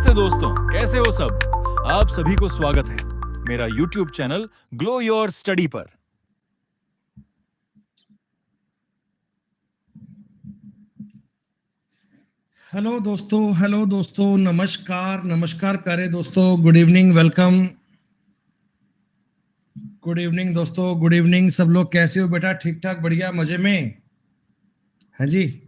नमस्ते दोस्तों, कैसे हो सब। आप सभी को स्वागत है मेरा YouTube channel glow your study पर। हेलो दोस्तों, नमस्कार प्यारे दोस्तों, good evening, welcome. Good evening दोस्तों, गुड इवनिंग। सब लोग कैसे हो बेटा? ठीक ठाक, बढ़िया, मजे में? हाँ जी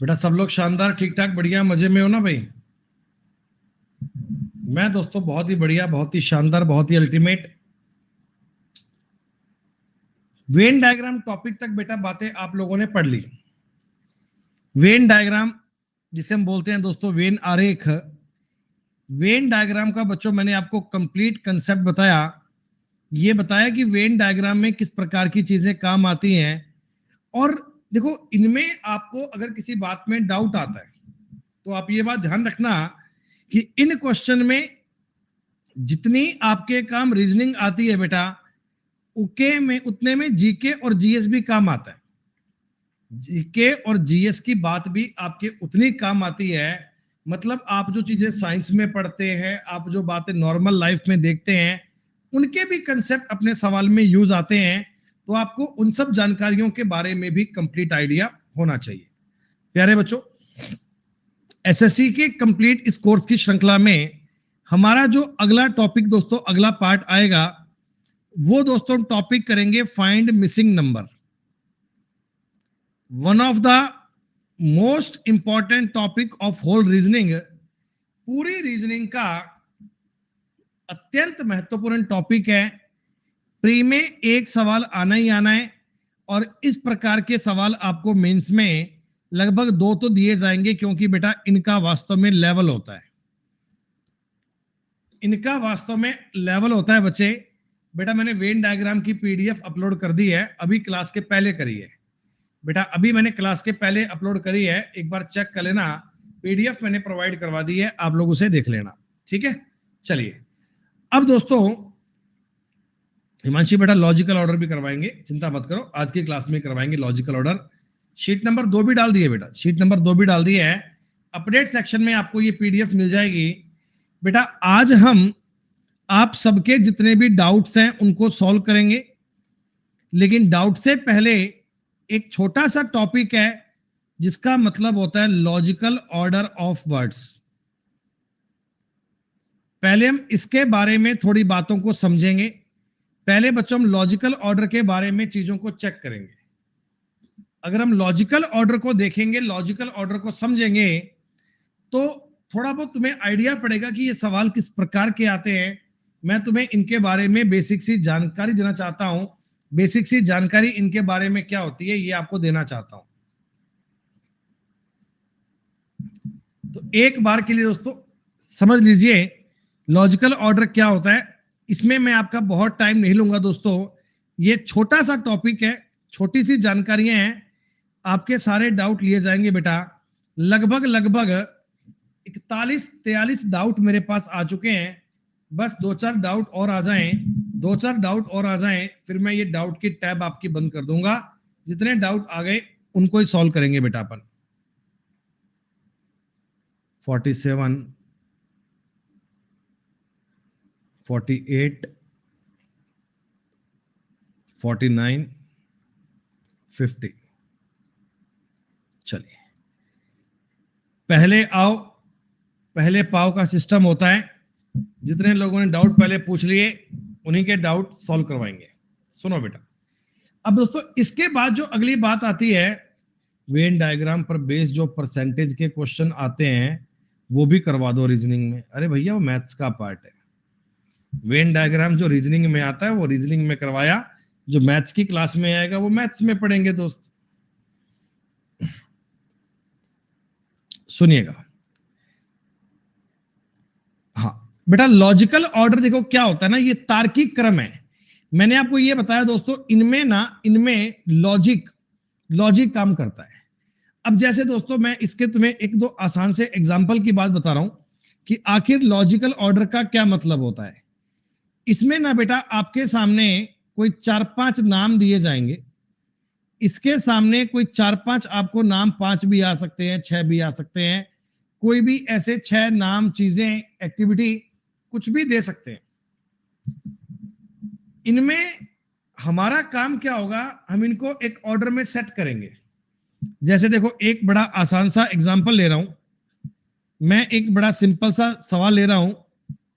बेटा, सब लोग शानदार, ठीक ठाक, बढ़िया, मजे में हो ना भाई? मैं दोस्तों बहुत ही बढ़िया, बहुत ही शानदार, बहुत ही अल्टीमेट। वेन डायग्राम टॉपिक तक बेटा बातें आप लोगों ने पढ़ ली। वेन डायग्राम जिसे हम बोलते हैं दोस्तों वेन आरेख, वेन डायग्राम का बच्चों मैंने आपको कंप्लीट कंसेप्ट बताया। ये बताया कि वेन डायग्राम में किस प्रकार की चीजें काम आती हैं। और देखो, इनमें आपको अगर किसी बात में डाउट आता है तो आप ये बात ध्यान रखना कि इन क्वेश्चन में जितनी आपके काम रीजनिंग आती है बेटा, उतने में जीके और जीएस भी काम आता है। जीके और जीएस की बात भी आपके उतनी काम आती है। मतलब आप जो चीजें साइंस में पढ़ते हैं, आप जो बातें नॉर्मल लाइफ में देखते हैं, उनके भी कंसेप्ट अपने सवाल में यूज आते हैं। तो आपको उन सब जानकारियों के बारे में भी कंप्लीट आइडिया होना चाहिए। प्यारे बच्चों, एसएससी के कंप्लीट इस कोर्स की श्रृंखला में हमारा जो अगला टॉपिक दोस्तों, अगला पार्ट आएगा, वो दोस्तों टॉपिक करेंगे find missing number. One of the most important topic of whole reasoning. पूरी रीजनिंग का अत्यंत महत्वपूर्ण टॉपिक है। प्री में एक सवाल आना ही आना है, और इस प्रकार के सवाल आपको मेंस में लगभग 2 तो दिए जाएंगे, क्योंकि बेटा इनका वास्तव में लेवल होता है। इनका वास्तव में लेवल होता है बच्चे। बेटा मैंने वेन डायग्राम की पीडीएफ अपलोड कर दी है, अभी क्लास के पहले करी है बेटा, अभी मैंने क्लास के पहले अपलोड करी है, एक बार चेक कर लेना। पीडीएफ मैंने प्रोवाइड करवा दी है, आप लोग उसे देख लेना, ठीक है। चलिए अब दोस्तों, हिमांशी बेटा लॉजिकल ऑर्डर भी करवाएंगे, चिंता मत करो, आज की क्लास में करवाएंगे लॉजिकल ऑर्डर। शीट नंबर 2 भी डाल दिए बेटा, शीट नंबर 2 भी डाल दी है। अपडेट सेक्शन में आपको ये पीडीएफ मिल जाएगी बेटा। आज हम आप सबके जितने भी डाउट्स हैं उनको सॉल्व करेंगे, लेकिन डाउट से पहले एक छोटा सा टॉपिक है जिसका मतलब होता है लॉजिकल ऑर्डर ऑफ वर्ड्स। पहले हम इसके बारे में थोड़ी बातों को समझेंगे। पहले बच्चों हम लॉजिकल ऑर्डर के बारे में चीजों को चेक करेंगे। अगर हम लॉजिकल ऑर्डर को देखेंगे, लॉजिकल ऑर्डर को समझेंगे, तो थोड़ा बहुत तुम्हें आइडिया पड़ेगा कि ये सवाल किस प्रकार के आते हैं। मैं तुम्हें इनके बारे में बेसिक सी जानकारी देना चाहता हूं। बेसिक सी जानकारी इनके बारे में क्या होती है ये आपको देना चाहता हूं। तो एक बार के लिए दोस्तों समझ लीजिए लॉजिकल ऑर्डर क्या होता है। इसमें मैं आपका बहुत टाइम नहीं लूंगा दोस्तों, ये छोटा सा टॉपिक है, छोटी सी जानकारियां हैं, आपके सारे डाउट लिए जाएंगे बेटा। लगभग 41-43 डाउट मेरे पास आ चुके हैं। बस 2-4 डाउट और आ जाएं, 2-4 डाउट और आ जाएं, फिर मैं ये डाउट की टैब आपकी बंद कर दूंगा। जितने डाउट आ गए उनको ही सॉल्व करेंगे बेटा अपन। 47, 48, 49, 50। चलिए पहले आओ पहले पाओ का सिस्टम होता है। जितने लोगों ने डाउट पहले पूछ लिए उन्हीं के डाउट सॉल्व करवाएंगे। सुनो बेटा, अब दोस्तों इसके बाद जो अगली बात आती है, वेन डायग्राम पर बेस्ड जो परसेंटेज के क्वेश्चन आते हैं वो भी करवा दो रीजनिंग में। अरे भैया वो मैथ्स का पार्ट है। वेन डायग्राम जो रीजनिंग में आता है वो रीजनिंग में करवाया, जो मैथ्स की क्लास में आएगा वो मैथ्स में पढ़ेंगे दोस्त। सुनिएगा, हाँ बेटा, लॉजिकल ऑर्डर देखो क्या होता है ना, ये तार्किक क्रम है। मैंने आपको ये बताया दोस्तों, इनमें लॉजिक काम करता है। अब जैसे दोस्तों मैं इसके तुम्हें 1-2 आसान से एग्जांपल की बात बता रहा हूं कि आखिर लॉजिकल ऑर्डर का क्या मतलब होता है। इसमें ना बेटा आपके सामने कोई 4-5 नाम दिए जाएंगे। इसके सामने कोई 4-5 आपको नाम, 5 भी आ सकते हैं, 6 भी आ सकते हैं, कोई भी ऐसे 6 नाम, चीजें, एक्टिविटी कुछ भी दे सकते हैं। इनमें हमारा काम क्या होगा, हम इनको एक ऑर्डर में सेट करेंगे। जैसे देखो, एक बड़ा आसान सा एग्जांपल ले रहा हूं मैं, एक बड़ा सिंपल सा सवाल ले रहा हूं।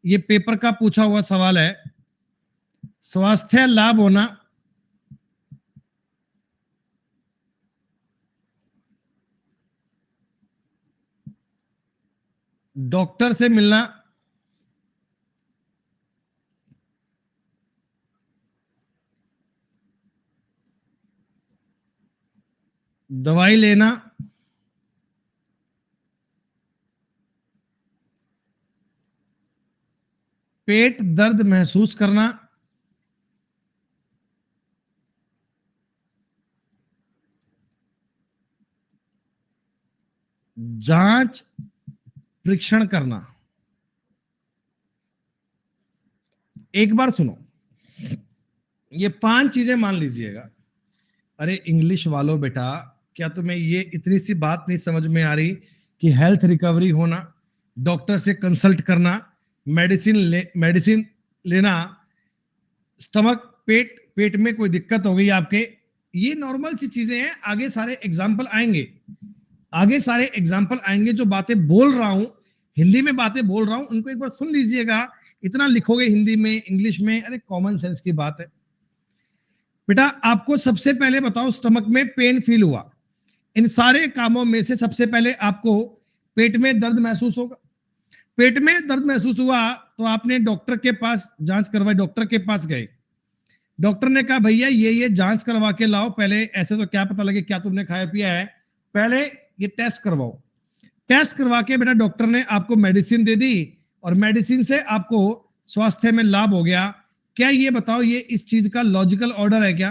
ये पेपर का पूछा हुआ सवाल है, स्वास्थ्य लाभ होना, डॉक्टर से मिलना, दवाई लेना, पेट दर्द महसूस करना, जांच परीक्षण करना। एक बार सुनो, ये 5 चीजें मान लीजिएगा। अरे इंग्लिश वालों बेटा, क्या तुम्हें ये इतनी सी बात नहीं समझ में आ रही कि हेल्थ रिकवरी होना, डॉक्टर से कंसल्ट करना, मेडिसिन लेना, स्टमक पेट में कोई दिक्कत हो गई आपके, ये नॉर्मल सी चीजें हैं। आगे सारे एग्जाम्पल आएंगे, जो बातें बोल रहा हूं, हिंदी में बातें बोल रहा हूं, उनको एक बार सुन लीजिएगा। इतना लिखोगे हिंदी में, इंग्लिश में, अरे कॉमन सेंस की बात है बेटा। आपको सबसे पहले बताओ, स्टमक में पेन फील हुआ, इन सारे कामों में से सबसे पहले आपको पेट में दर्द महसूस होगा। पेट में दर्द महसूस हुआ तो आपने डॉक्टर के पास जांच करवाई, डॉक्टर के पास गए, डॉक्टर ने कहा भैया ये जांच करवा के लाओ पहले, ऐसे तो क्या पता लगे क्या तुमने खाया पिया है, पहले ये टेस्ट करवाओ। टेस्ट करवा के बेटा डॉक्टर ने आपको मेडिसिन दे दी, और मेडिसिन से आपको स्वास्थ्य में लाभ हो गया। क्या ये बताओ, ये इस चीज का लॉजिकल ऑर्डर है क्या?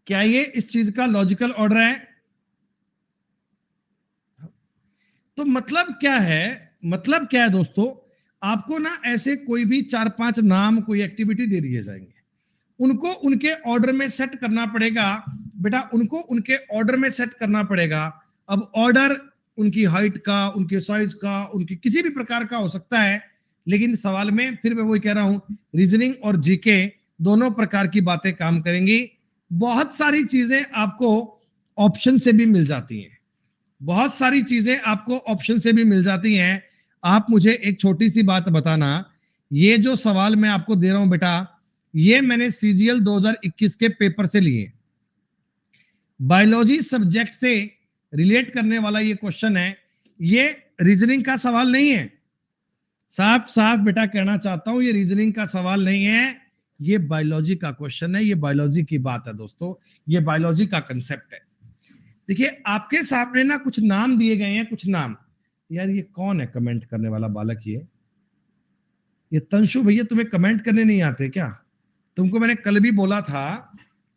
क्या ये इस चीज का लॉजिकल ऑर्डर है? तो मतलब क्या है दोस्तों, आपको ना ऐसे कोई भी 4-5 नाम, कोई एक्टिविटी दे दिए जाएंगे, उनको उनके ऑर्डर में सेट करना पड़ेगा बेटा, उनको उनके ऑर्डर में सेट करना पड़ेगा। अब ऑर्डर उनकी हाइट का, उनके साइज का, उनकी किसी भी प्रकार का हो सकता है, लेकिन सवाल में फिर मैं वही कह रहा हूं, रीजनिंग और जीके दोनों प्रकार की बातें काम करेंगी। बहुत सारी चीजें आपको ऑप्शन से भी मिल जाती हैं, बहुत सारी चीजें आपको ऑप्शन से भी मिल जाती हैं। आप मुझे एक छोटी सी बात बताना, ये जो सवाल मैं आपको दे रहा हूं बेटा, ये मैंने सीजीएल 2021 के पेपर से लिए, बायोलॉजी सब्जेक्ट से रिलेट करने वाला ये क्वेश्चन है, ये रीजनिंग का सवाल नहीं है। साफ साफ बेटा कहना चाहता हूं, ये रीजनिंग का सवाल नहीं है, ये बायोलॉजी का क्वेश्चन है, ये बायोलॉजी की बात है दोस्तों, ये बायोलॉजी का कंसेप्ट है। देखिए आपके सामने ना कुछ नाम दिए गए हैं, कुछ नाम। यार ये कौन है कमेंट करने वाला बालक? ये तंशु भैया, तुम्हें कमेंट करने नहीं आते क्या? तुमको मैंने कल भी बोला था,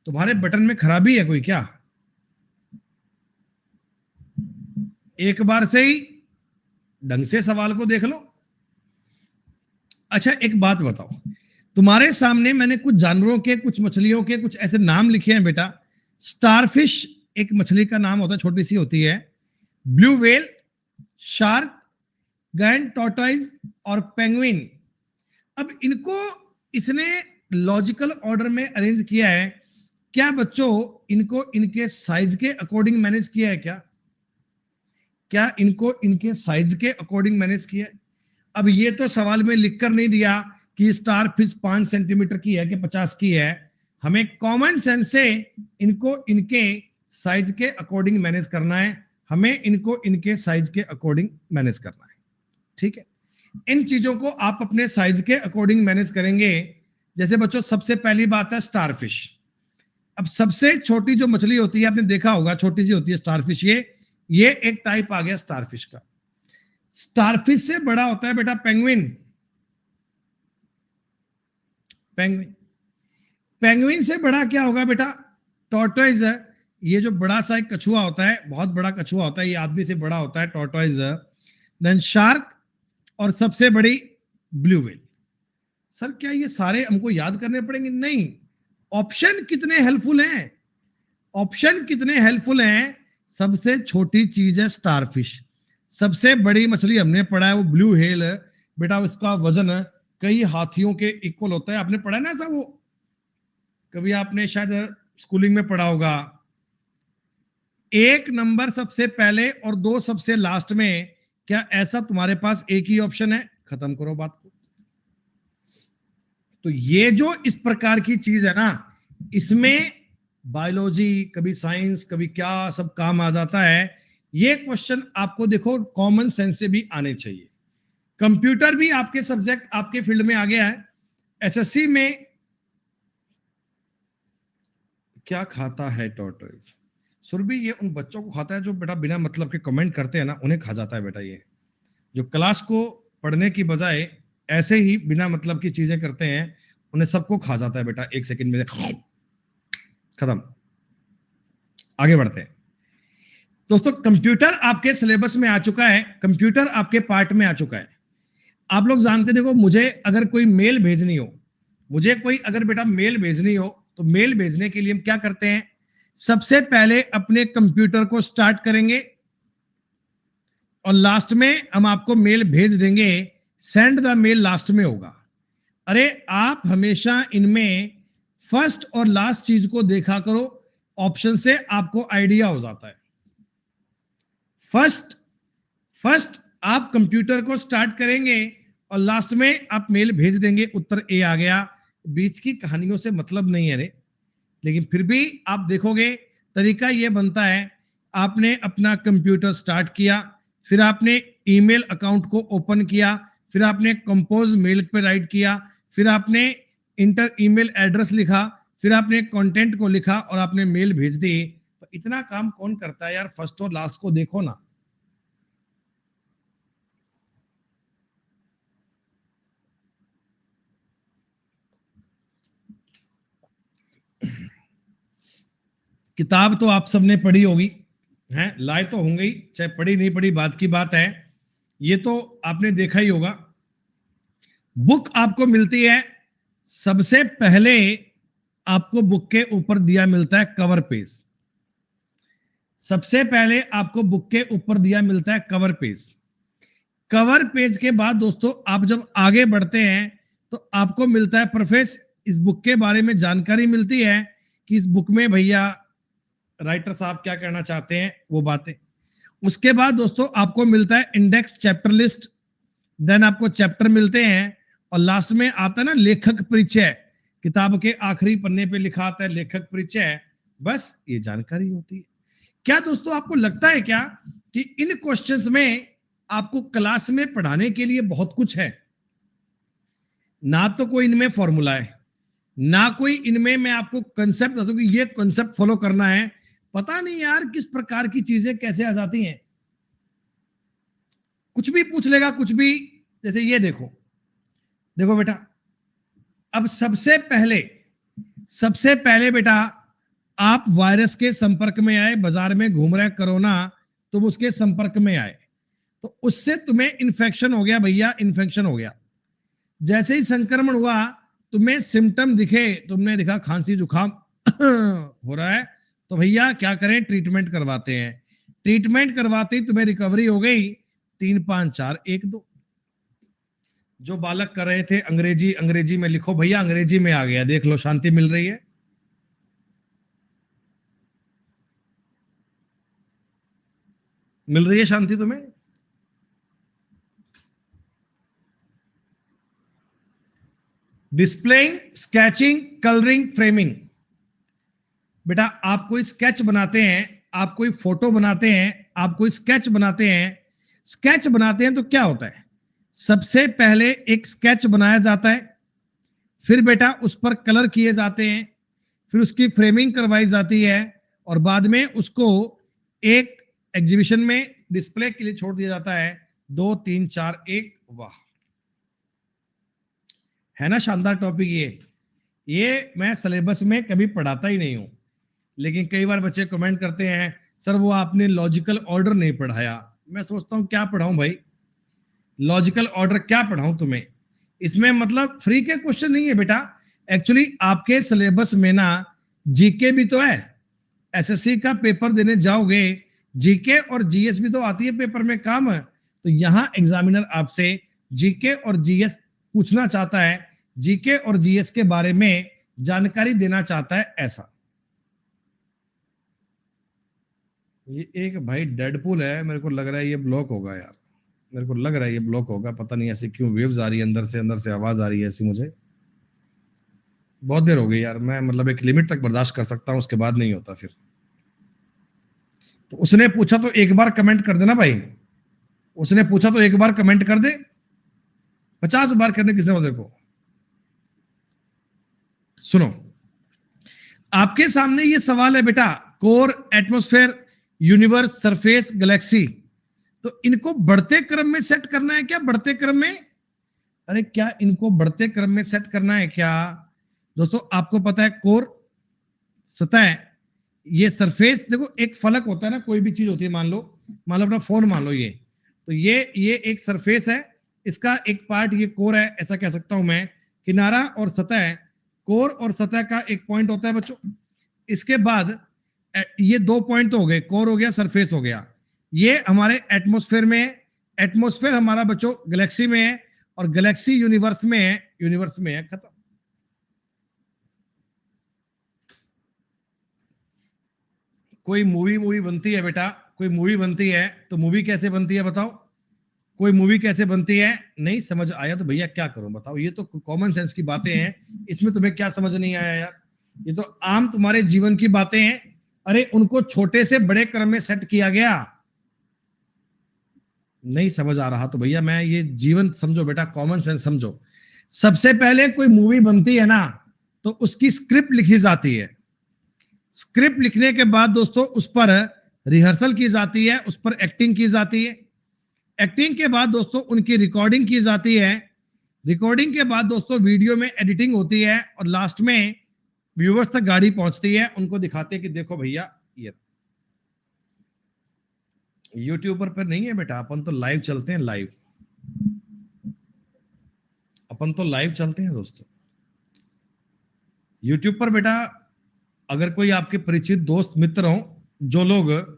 तुम्हारे बटन में खराबी है कोई क्या? एक बार से ही ढंग से सवाल को देख लो। अच्छा एक बात बताओ, तुम्हारे सामने मैंने कुछ जानवरों के, कुछ मछलियों के, कुछ ऐसे नाम लिखे हैं बेटा। स्टारफिश एक मछली का नाम होता है, छोटी सी होती है, ब्लू व्हेल, शार्क, गैंड टॉर्टोइज और पेंगुइन। अब इनको इसने लॉजिकल ऑर्डर में अरेंज किया है। क्या बच्चों इनको इनके साइज के अकॉर्डिंग मैनेज किया है क्या? क्या इनको इनके साइज के अकॉर्डिंग मैनेज किया है? अब ये तो सवाल में लिखकर नहीं दिया कि स्टार फिश 5 सेंटीमीटर की है कि 50 की है। हमें कॉमन सेंस से इनको इनके साइज के अकॉर्डिंग मैनेज करना है, हमें इनको इनके साइज के अकॉर्डिंग मैनेज करना है। ठीक है, इन चीजों को आप अपने साइज के अकॉर्डिंग मैनेज करेंगे। जैसे बच्चों सबसे पहली बात है स्टारफिश। अब सबसे छोटी जो मछली होती है, आपने देखा होगा, छोटी सी होती है स्टारफिश। ये एक टाइप आ गया स्टारफिश का। स्टारफिश से बड़ा होता है बेटा पेंगुइन। पेंगुइन से बड़ा क्या होगा बेटा? टॉर्टोइज है। ये जो बड़ा सा एक कछुआ होता है, बहुत बड़ा कछुआ होता है, ये आदमी से बड़ा होता है, टॉर्टोइज। देन शार्क, और सबसे बड़ी ब्लू व्हेल। सर क्या ये सारे हमको याद करने पड़ेंगे? नहीं। ऑप्शन कितने हेल्पफुल हैं, ऑप्शन कितने हेल्पफुल हैं। सबसे छोटी चीज है स्टारफिश, सबसे बड़ी मछली हमने पढ़ा है वो ब्लू व्हेल है बेटा, उसका वजन कई हाथियों के इक्वल होता है। आपने पढ़ा है ना ऐसा, वो कभी आपने शायद स्कूलिंग में पढ़ा होगा। एक नंबर सबसे पहले और दो सबसे लास्ट में, क्या ऐसा तुम्हारे पास एक ही ऑप्शन है? खत्म करो बात को। तो ये जो इस प्रकार की चीज है ना, इसमें बायोलॉजी, कभी साइंस, कभी क्या सब काम आ जाता है। ये क्वेश्चन आपको देखो कॉमन सेंस से भी आने चाहिए। कंप्यूटर भी आपके सब्जेक्ट, आपके फील्ड में आ गया है। एसएससी में क्या खाता है टॉर्टोइज? सुरभि, ये उन बच्चों को खाता है जो बेटा बिना मतलब के कमेंट करते हैं ना, उन्हें खा जाता है बेटा। ये जो क्लास को पढ़ने की बजाय ऐसे ही बिना मतलब की चीजें करते हैं, उन्हें सबको खा जाता है बेटा, एक सेकंड में खत्म। आगे बढ़ते हैं दोस्तों। कंप्यूटर आपके सिलेबस में आ चुका है, कंप्यूटर आपके पार्ट में आ चुका है। आप लोग जानते, देखो मुझे अगर कोई मेल भेजनी हो, मुझे कोई अगर बेटा मेल भेजनी हो, तो मेल भेजने के लिए हम क्या करते हैं? सबसे पहले अपने कंप्यूटर को स्टार्ट करेंगे और लास्ट में हम आपको मेल भेज देंगे। सेंड द मेल लास्ट में होगा। अरे आप हमेशा इनमें फर्स्ट और लास्ट चीज को देखा करो, ऑप्शन से आपको आइडिया हो जाता है। फर्स्ट आप कंप्यूटर को स्टार्ट करेंगे और लास्ट में आप मेल भेज देंगे, उत्तर ए आ गया। बीच की कहानियों से मतलब नहीं है रे, लेकिन फिर भी आप देखोगे तरीका ये बनता है। आपने अपना कंप्यूटर स्टार्ट किया, फिर आपने ईमेल अकाउंट को ओपन किया, फिर आपने कंपोज मेल पे राइट किया, फिर आपने इंटर ईमेल एड्रेस लिखा, फिर आपने कंटेंट को लिखा और आपने मेल भेज दी। तो इतना काम कौन करता है यार? फर्स्ट और लास्ट को देखो ना। किताब तो आप सबने पढ़ी होगी, हैं लाए तो होंगे ही, चाहे पढ़ी नहीं पढ़ी बात की बात है। ये तो आपने देखा ही होगा। बुक आपको मिलती है, सबसे पहले आपको बुक के ऊपर दिया मिलता है कवर पेज। सबसे पहले आपको बुक के ऊपर दिया मिलता है कवर पेज। कवर पेज के बाद दोस्तों आप जब आगे बढ़ते हैं तो आपको मिलता है प्रेफेस। इस बुक के बारे में जानकारी मिलती है कि इस बुक में भैया राइटर साहब क्या कहना चाहते हैं, वो बातें। उसके बाद दोस्तों आपको मिलता है इंडेक्स, चैप्टर लिस्ट, देन आपको चैप्टर मिलते हैं और लास्ट में आता है ना लेखक परिचय। किताब के आखिरी पन्ने पे लिखा आता है लेखक परिचय। बस ये जानकारी होती है। क्या दोस्तों आपको लगता है क्या कि इन क्वेश्चंस में आपको क्लास में पढ़ाने के लिए बहुत कुछ है? ना तो कोई इनमें फॉर्मूला है, ना कोई इनमें मैं आपको कंसेप्ट बता दूं कि ये कंसेप्ट फॉलो करना है। पता नहीं यार किस प्रकार की चीजें कैसे आ जाती हैं, कुछ भी पूछ लेगा कुछ भी। जैसे ये देखो, देखो बेटा, अब सबसे पहले बेटा आप वायरस के संपर्क में आए, बाजार में घूम रहे कोरोना, तुम उसके संपर्क में आए तो उससे तुम्हें इन्फेक्शन हो गया भैया, इन्फेक्शन हो गया। जैसे ही संक्रमण हुआ, तुम्हें सिम्टम दिखे, तुमने देखा खांसी जुकाम हो रहा है, तो भैया क्या करें? ट्रीटमेंट करवाते हैं। ट्रीटमेंट करवाते ही तुम्हें रिकवरी हो गई, 3 5 4 1 2। जो बालक कर रहे थे अंग्रेजी में लिखो भैया, अंग्रेजी में आ गया, देख लो शांति मिल रही है। मिल रही है शांति तुम्हें? Displaying, sketching, colouring, framing. बेटा आप कोई स्केच बनाते हैं, आप कोई फोटो बनाते हैं, आप कोई स्केच बनाते हैं। स्केच बनाते हैं तो क्या होता है? सबसे पहले एक स्केच बनाया जाता है, फिर बेटा उस पर कलर किए जाते हैं, फिर उसकी फ्रेमिंग करवाई जाती है और बाद में उसको एक एग्जीबिशन में डिस्प्ले के लिए छोड़ दिया जाता है। 2 3 4 1। वाह, है ना शानदार टॉपिक। ये मैं सिलेबस में कभी पढ़ाता ही नहीं हूं, लेकिन कई बार बच्चे कमेंट करते हैं सर वो आपने लॉजिकल ऑर्डर नहीं पढ़ाया। मैं सोचता हूं क्या पढ़ाऊं भाई, लॉजिकल ऑर्डर क्या पढ़ाऊं तुम्हें? इसमें मतलब फ्री के क्वेश्चन नहीं है बेटा। एक्चुअली आपके सिलेबस में ना जीके भी तो है। एसएससी का पेपर देने जाओगे, जीके और जीएस भी तो आती है पेपर में काम है। तो यहां एग्जामिनर आपसे जीके और जीएस पूछना चाहता है, जीके और जीएस के बारे में जानकारी देना चाहता है ऐसा। ये एक भाई डेडपुल है, मेरे को लग रहा है ये ब्लॉक होगा यार, मेरे को लग रहा है ये ब्लॉक होगा, पता नहीं ऐसी क्यों वेव्स आ रही है, अंदर से आवाज आ रही है ऐसी। मुझे बहुत देर हो गई यार, मैं मतलब एक लिमिट तक बर्दाश्त कर सकता हूं, उसके बाद नहीं होता फिर। तो उसने पूछा तो एक बार कमेंट कर देना भाई, उसने पूछा तो एक बार कमेंट कर दे, 50 बार करने किसने बोला तेरे को। सुनो, आपके सामने ये सवाल है बेटा, core, atmosphere, universe, surface, Galaxy, तो इनको बढ़ते क्रम में सेट करना है क्या? बढ़ते क्रम में? अरे क्या इनको बढ़ते क्रम में सेट करना है क्या? दोस्तों आपको पता है कोर सतह, ये सरफेस, देखो एक फलक होता है ना, कोई भी चीज होती है, मान लो अपना फोन मान लो, ये तो ये एक सरफेस है, इसका एक पार्ट ये कोर है, ऐसा कह सकता हूं मैं। किनारा और सतह, कोर और सतह का एक पॉइंट होता है बच्चों। इसके बाद ये 2 पॉइंट तो हो गए, कोर हो गया, सरफेस हो गया। ये हमारे एटमॉस्फेयर में है, एटमॉस्फेयर हमारा बच्चों गैलेक्सी में है, और गैलेक्सी यूनिवर्स में है, यूनिवर्स में है, खत्म। कोई मूवी बनती है बेटा, कोई मूवी बनती है, तो मूवी कैसे बनती है बताओ? कोई मूवी कैसे बनती है? नहीं समझ आया तो भैया क्या करूं बताओ, ये तो कॉमन सेंस की बातें हैं, इसमें तुम्हें क्या समझ नहीं आया यार? ये तो आम तुम्हारे जीवन की बातें हैं। अरे उनको छोटे से बड़े क्रम में सेट किया गया। नहीं समझ आ रहा तो भैया मैं ये जीवन समझो बेटा, कॉमन सेंस समझो। सबसे पहले कोई मूवी बनती है ना, तो उसकी स्क्रिप्ट लिखी जाती है। स्क्रिप्ट लिखने के बाद दोस्तों उस पर रिहर्सल की जाती है, उस पर एक्टिंग की जाती है। एक्टिंग के बाद दोस्तों उनकी रिकॉर्डिंग की जाती है। रिकॉर्डिंग के बाद दोस्तों वीडियो में एडिटिंग होती है, और लास्ट में व्यूअर्स तक गाड़ी पहुंचती है, उनको दिखाते हैं कि देखो भैया ये। यूट्यूबर पर नहीं है बेटा, अपन तो लाइव चलते हैं, लाइव, अपन तो लाइव चलते हैं दोस्तों। यूट्यूब पर बेटा अगर कोई आपके परिचित दोस्त मित्र हो, जो लोग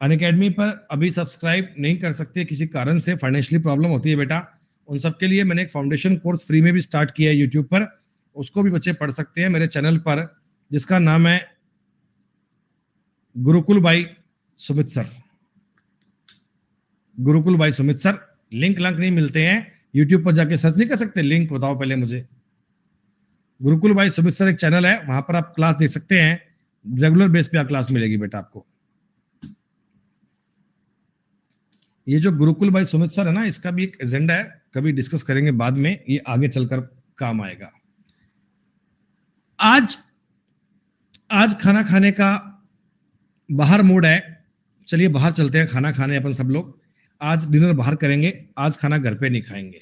अनअकैडमी पर अभी सब्सक्राइब नहीं कर सकते किसी कारण से, फाइनेंशियली प्रॉब्लम होती है बेटा, उन सबके लिए मैंने एक फाउंडेशन कोर्स फ्री में भी स्टार्ट किया है यूट्यूब पर, उसको भी बच्चे पढ़ सकते हैं मेरे चैनल पर, जिसका नाम है Gurukul by Sumit sir. Gurukul by Sumit sir, link नहीं मिलते हैं यूट्यूब पर, जाके सर्च नहीं कर सकते? लिंक बताओ पहले मुझे। गुरुकुल बाई सुमित सर एक चैनल है, वहां पर आप क्लास देख सकते हैं, रेगुलर बेस पे क्लास मिलेगी बेटा आपको। ये जो गुरुकुल बाई सुमित सर है ना, इसका भी एक एजेंडा है, कभी डिस्कस करेंगे बाद में, ये आगे चलकर काम आएगा। आज खाना खाने का बाहर मूड है, चलिए बाहर चलते हैं खाना खाने अपन सब लोग। आज डिनर बाहर करेंगे, आज खाना घर पे नहीं खाएंगे।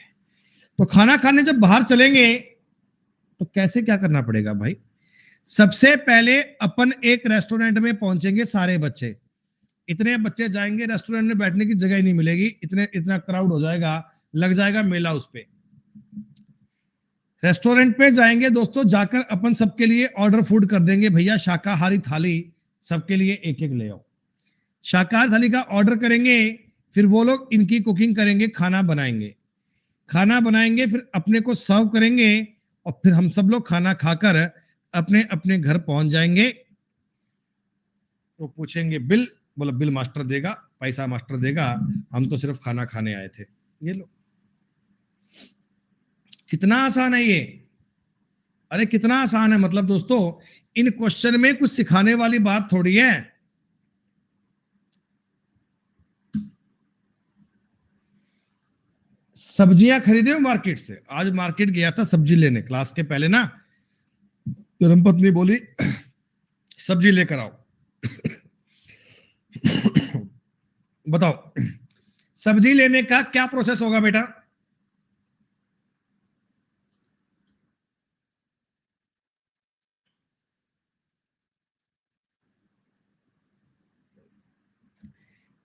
तो खाना खाने जब बाहर चलेंगे तो कैसे क्या करना पड़ेगा भाई? सबसे पहले अपन एक रेस्टोरेंट में पहुंचेंगे, सारे बच्चे, इतने बच्चे जाएंगे, रेस्टोरेंट में बैठने की जगह ही नहीं मिलेगी, इतना क्राउड हो जाएगा, लग जाएगा मेला उस पे। रेस्टोरेंट पे जाएंगे दोस्तों, जाकर अपन सबके लिए ऑर्डर फूड कर देंगे, भैया शाकाहारी थाली सबके लिए एक एक ले आओ। शाकाहारी थाली का ऑर्डर करेंगे, फिर वो लोग इनकी कुकिंग करेंगे, खाना बनाएंगे, फिर अपने को सर्व करेंगे, और फिर हम सब लोग खाना खाकर अपने अपने घर पहुंच जाएंगे। तो पूछेंगे बिल, बोला बिल मास्टर देगा, पैसा मास्टर देगा, हम तो सिर्फ खाना खाने आए थे। ये लो, कितना आसान है ये, अरे कितना आसान है। मतलब दोस्तों इन क्वेश्चन में कुछ सिखाने वाली बात थोड़ी है। सब्जियां खरीदे हो मार्केट से? आज मार्केट गया था सब्जी लेने, क्लास के पहले ना धर्मपत्नी बोली सब्जी लेकर आओ। बताओ सब्जी लेने का क्या प्रोसेस होगा बेटा?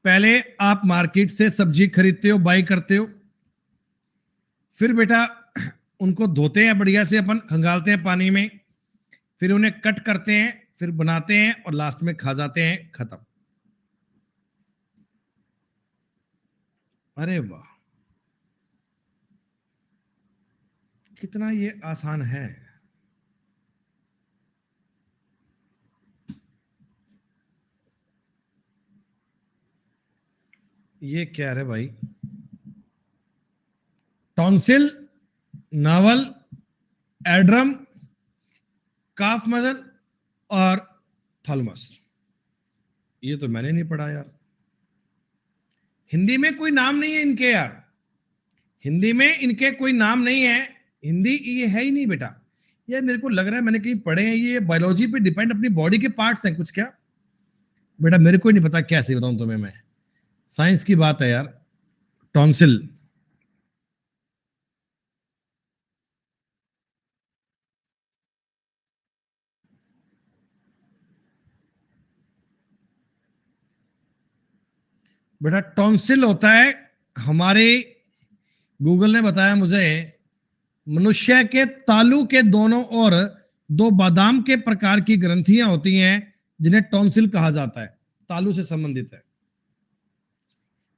पहले आप मार्केट से सब्जी खरीदते हो, बाई करते हो, फिर बेटा उनको धोते हैं बढ़िया से, अपन खंगालते हैं पानी में, फिर उन्हें कट करते हैं, फिर बनाते हैं, और लास्ट में खा जाते हैं, खत्म। अरे वाह, कितना ये आसान है। ये क्या है भाई? टॉन्सिल, नावल, एड्रम, काफ मसल और थैलमस। ये तो मैंने नहीं पढ़ा यार। हिंदी में कोई नाम नहीं है इनके यार, हिंदी में इनके कोई नाम नहीं है। हिंदी ये है ही नहीं बेटा। ये मेरे को लग रहा है मैंने कहीं पढ़े हैं, ये बायोलॉजी पे डिपेंड, अपनी बॉडी के पार्ट्स हैं कुछ क्या। बेटा मेरे को ही नहीं पता, कैसे बताऊं तुम्हें मैं। साइंस की बात है यार। टॉन्सिल। बेटा टॉन्सिल होता है हमारे, गूगल ने बताया मुझे, मनुष्य के तालू के दोनों ओर दो बादाम के प्रकार की ग्रंथियां होती हैं जिन्हें टॉन्सिल कहा जाता है, तालू से संबंधित है।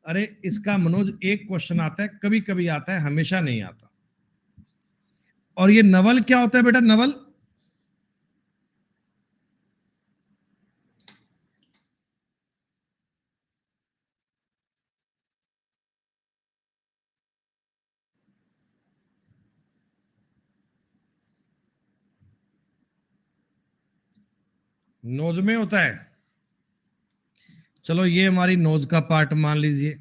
अरे इसका मनोज एक क्वेश्चन आता है, कभी कभी आता है, हमेशा नहीं आता। और ये नवल क्या होता है बेटा? नवल नोज में होता है। चलो ये हमारी नोज का पार्ट मान लीजिए।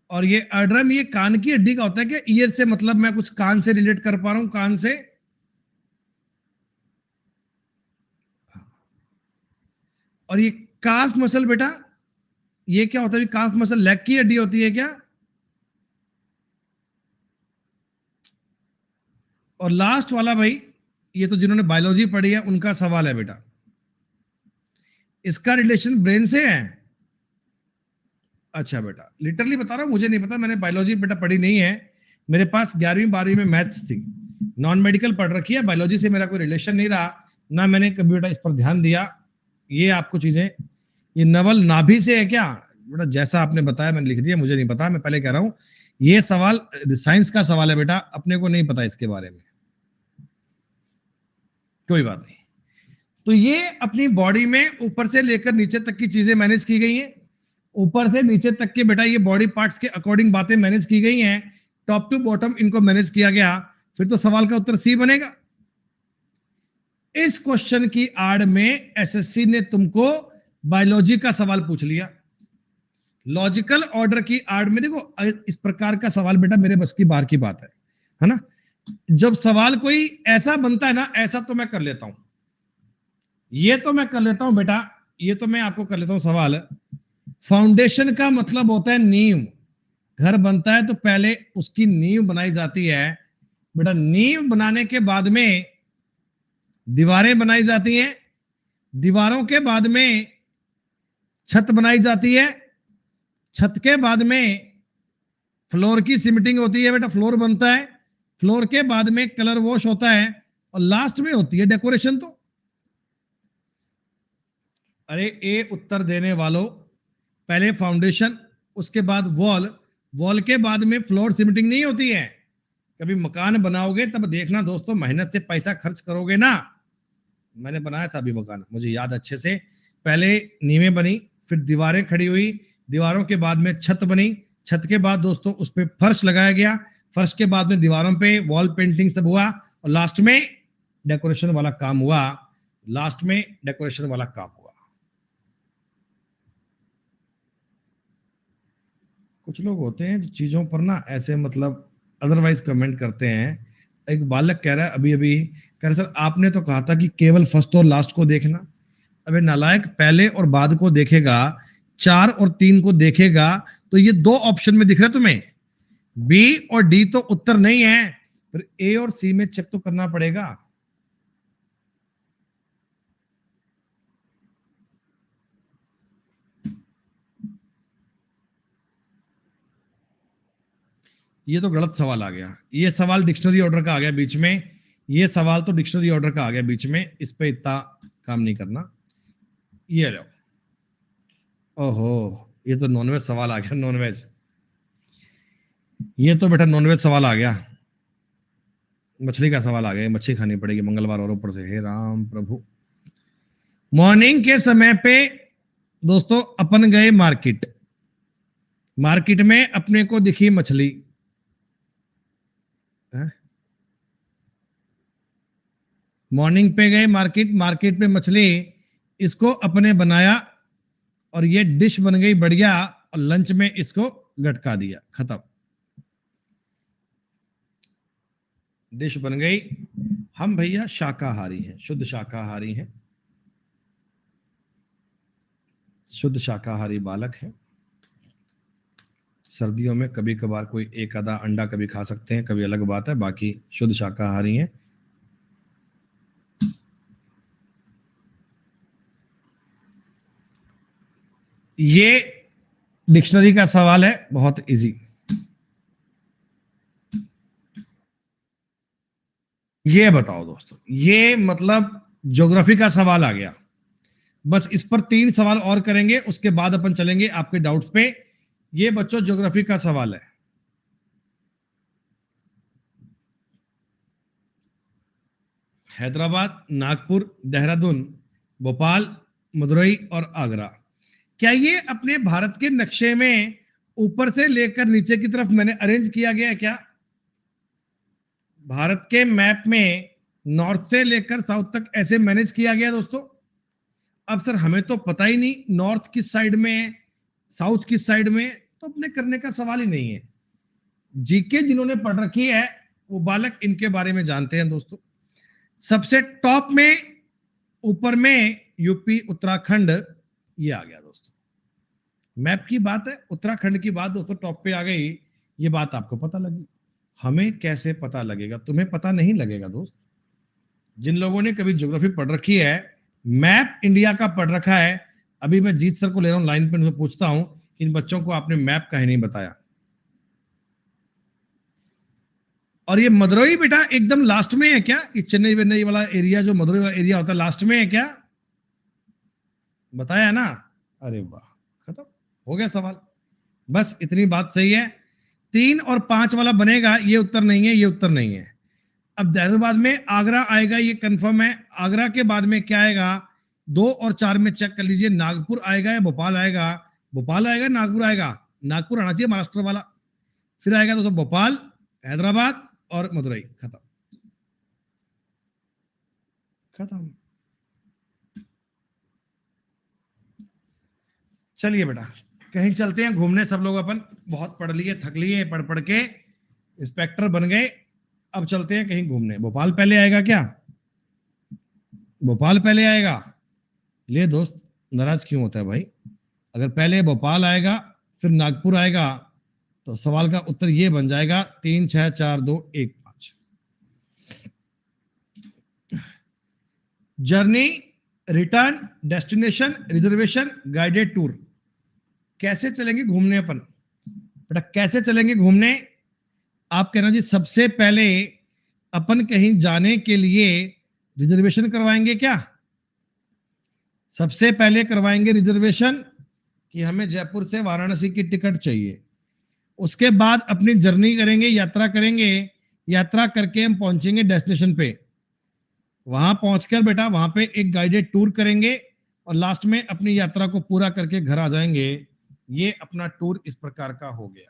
और ये अर्ड्रम, ये कान की हड्डी का होता है क्या? ईयर से मतलब मैं कुछ कान से रिलेट कर पा रहा हूं, कान से। और ये काफ मसल बेटा, ये क्या होता है? काफ मसल लेग की हड्डी होती है क्या? और लास्ट वाला भाई, ये तो जिन्होंने बायोलॉजी पढ़ी है उनका सवाल है बेटा, इसका रिलेशन ब्रेन से है। अच्छा बेटा, लिटरली बता रहा हूं, मुझे नहीं पता, मैंने बायोलॉजी बेटा पढ़ी नहीं है। मेरे पास 11वीं 12वीं में मैथ्स थी, नॉन मेडिकल पढ़ रखी है, बायोलॉजी से मेरा कोई रिलेशन नहीं रहा, ना मैंने कभी बेटा इस पर ध्यान दिया। ये आपको चीजें, ये नवल नाभि से है क्या बेटा? जैसा आपने बताया मैंने लिख दिया, मुझे नहीं पता, मैं पहले कह रहा हूं ये सवाल साइंस का सवाल है बेटा, अपने को नहीं पता इसके बारे में। कोई बात नहीं। तो ये अपनी बॉडी में ऊपर से लेकर नीचे तक की चीजें मैनेज की गई हैं। ऊपर से नीचे तक के बेटा ये बॉडी पार्ट्स के अकॉर्डिंग बातें मैनेज की गई हैं, टॉप टू बॉटम इनको मैनेज किया गया। फिर तो सवाल का उत्तर सी बनेगा। इस क्वेश्चन की आड़ में एसएससी ने तुमको बायोलॉजी का सवाल पूछ लिया। लॉजिकल ऑर्डर की आड़ में देखो, इस प्रकार का सवाल बेटा मेरे बस की बाहर की बात है ना। जब सवाल कोई ऐसा बनता है ना, ऐसा तो मैं कर लेता हूं, ये तो मैं कर लेता हूं बेटा, ये तो मैं आपको कर लेता हूं सवाल। फाउंडेशन का मतलब होता है नींव। घर बनता है तो पहले उसकी नींव बनाई जाती है बेटा, नींव बनाने के बाद में दीवारें बनाई जाती हैं, दीवारों के बाद में छत बनाई जाती है, छत के बाद में फ्लोर की सीमेंटिंग होती है बेटा, फ्लोर बनता है, फ्लोर के बाद में कलर वॉश होता है, और लास्ट में होती है डेकोरेशन। तो अरे ए उत्तर देने वालों, पहले फाउंडेशन, उसके बाद वॉल, वॉल के बाद में फ्लोर सीमेंटिंग नहीं होती है। कभी मकान बनाओगे तब देखना दोस्तों, मेहनत से पैसा खर्च करोगे ना। मैंने बनाया था अभी मकान, मुझे याद अच्छे से। पहले नींवें बनी, फिर दीवारें खड़ी हुई, दीवारों के बाद में छत बनी, छत के बाद दोस्तों उस पर फर्श लगाया गया, फर्श के बाद में दीवारों पे वॉल पेंटिंग सब हुआ, और लास्ट में डेकोरेशन वाला काम हुआ, लास्ट में डेकोरेशन वाला काम हुआ। कुछ लोग होते हैं जो चीजों पर ना ऐसे मतलब अदरवाइज कमेंट करते हैं। एक बालक कह रहा है अभी अभी, कह रहा सर आपने तो कहा था कि केवल फर्स्ट और लास्ट को देखना। अबे नालायक, पहले और बाद को देखेगा, 4 और 3 को देखेगा, तो ये 2 ऑप्शन में दिख रहा है तुम्हें, बी और डी तो उत्तर नहीं है, फिर ए और सी में चेक तो करना पड़ेगा। ये तो गलत सवाल आ गया, ये सवाल डिक्शनरी ऑर्डर का आ गया बीच में, ये सवाल तो डिक्शनरी ऑर्डर का आ गया बीच में, इस पे इतना काम नहीं करना। ये लो, ओहो, ये तो नॉनवेज सवाल आ गया, नॉनवेज। ये तो बेटा नॉनवेज सवाल आ गया, मछली का सवाल आ गया, मछली खानी पड़ेगी मंगलवार और ऊपर से, हे राम प्रभु। मॉर्निंग के समय पे दोस्तों अपन गए मार्केट, मार्केट में अपने को दिखी मछली, मॉर्निंग पे गए मार्केट, मार्केट पे मछली, इसको अपने बनाया और ये डिश बन गई बढ़िया, और लंच में इसको गटका दिया, खत्म, डिश बन गई। हम भैया शाकाहारी हैं, शुद्ध शाकाहारी हैं, शुद्ध शाकाहारी बालक है। सर्दियों में कभी कभार कोई एक आधा अंडा कभी खा सकते हैं, कभी अलग बात है, बाकी शुद्ध शाकाहारी हैं। ये डिक्शनरी का सवाल है, बहुत इजी। ये बताओ दोस्तों, ये मतलब ज्योग्राफी का सवाल आ गया, बस इस पर 3 सवाल और करेंगे, उसके बाद अपन चलेंगे आपके डाउट्स पे। ये बच्चों ज्योग्राफी का सवाल है। हैदराबाद, नागपुर, देहरादून, भोपाल, मदुरई और आगरा, क्या ये अपने भारत के नक्शे में ऊपर से लेकर नीचे की तरफ मैंने अरेंज किया गया है क्या? भारत के मैप में नॉर्थ से लेकर साउथ तक ऐसे मैनेज किया गया दोस्तों। अब सर हमें तो पता ही नहीं नॉर्थ किस साइड में, साउथ किस साइड में, तो अपने करने का सवाल ही नहीं है। जीके जिन्होंने पढ़ रखी है वो बालक इनके बारे में जानते हैं दोस्तों। सबसे टॉप में ऊपर में यूपी उत्तराखंड, ये आ गया दोस्तों। मैप की बात है, उत्तराखंड की बात दोस्तों टॉप पे आ गई, ये बात आपको पता लगी। हमें कैसे पता लगेगा? तुम्हें पता नहीं लगेगा दोस्त। जिन लोगों ने कभी ज्योग्राफी पढ़ रखी है, मैप इंडिया का पढ़ रखा है, अभी मैं जीत सर को ले रहा हूं लाइन पे, उनसे पूछता हूं कि इन बच्चों को आपने मैप का ही नहीं बताया। और ये मदुरई बेटा एकदम लास्ट में है क्या? ये चेन्नई वेन्नई वाला एरिया, जो मदुरई वाला एरिया होता है, लास्ट में है क्या? बताया ना? अरे वाह, खत्म हो गया सवाल, बस इतनी बात सही है। 3 और 5 वाला बनेगा, ये उत्तर नहीं है, ये उत्तर नहीं है। अब देहरादून में आगरा आएगा, ये कंफर्म है। आगरा के बाद में क्या आएगा? 2 और 4 में चेक कर लीजिए, नागपुर आएगा या भोपाल आएगा? भोपाल आएगा, नागपुर आएगा? नागपुर आना चाहिए महाराष्ट्र वाला। फिर आएगा दोस्तों भोपाल, हैदराबाद और मदुरई, खत्म खत्म। चलिए बेटा कहीं चलते हैं घूमने, सब लोग अपन बहुत पढ़ लिए, थक लिए, पढ़ पढ़ के इंस्पेक्टर बन गए, अब चलते हैं कहीं घूमने। भोपाल पहले आएगा क्या? भोपाल पहले आएगा? ले दोस्त, नाराज क्यों होता है भाई? अगर पहले भोपाल आएगा फिर नागपुर आएगा तो सवाल का उत्तर ये बन जाएगा 3 6 4 2 1 5। Journey, return, destination, reservation, guided tour, कैसे चलेंगे घूमने अपन? बेटा कैसे चलेंगे घूमने? आप कहना जी सबसे पहले अपन कहीं जाने के लिए रिजर्वेशन करवाएंगे क्या? सबसे पहले करवाएंगे रिजर्वेशन कि हमें जयपुर से वाराणसी की टिकट चाहिए। उसके बाद अपनी जर्नी करेंगे, यात्रा करेंगे, यात्रा करके हम पहुंचेंगे डेस्टिनेशन पे। वहां पहुंचकर बेटा वहां पे एक गाइडेड टूर करेंगे और लास्ट में अपनी यात्रा को पूरा करके घर आ जाएंगे। ये अपना टूर इस प्रकार का हो गया।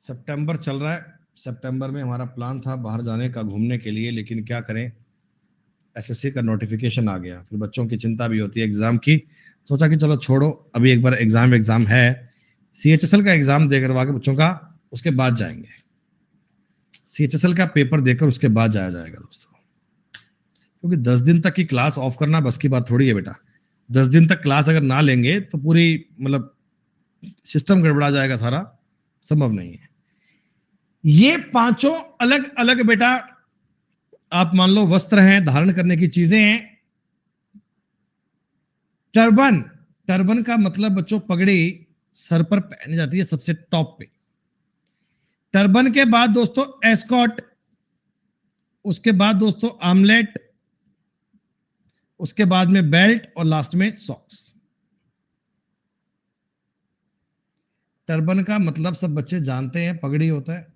सितंबर चल रहा है, सितंबर में हमारा प्लान था बाहर जाने का घूमने के लिए, लेकिन क्या करें, एसएससी का नोटिफिकेशन आ गया, फिर बच्चों की चिंता भी होती है एग्जाम की। सोचा कि चलो छोड़ो, अभी एक बार एग्जाम है, सीएचएसएल का एग्जाम दे करवा के बच्चों का, उसके बाद जाएंगे। सीएचएसएल का पेपर देकर उसके बाद जाया जाएगा दोस्तों, क्योंकि 10 दिन तक की क्लास ऑफ करना बस की बात थोड़ी है बेटा। 10 दिन तक क्लास अगर ना लेंगे तो पूरी मतलब सिस्टम गड़बड़ा जाएगा सारा, संभव नहीं है। ये 5 अलग अलग बेटा आप मान लो वस्त्र हैं, धारण करने की चीजें हैं। टर्बन, टर्बन का मतलब बच्चों पगड़ी सर पर पहनी जाती है सबसे टॉप पे। टर्बन के बाद दोस्तों एस्कॉट, उसके बाद दोस्तों आमलेट, उसके बाद में बेल्ट और लास्ट में सॉक्स। टर्बन का मतलब सब बच्चे जानते हैं, पगड़ी होता है।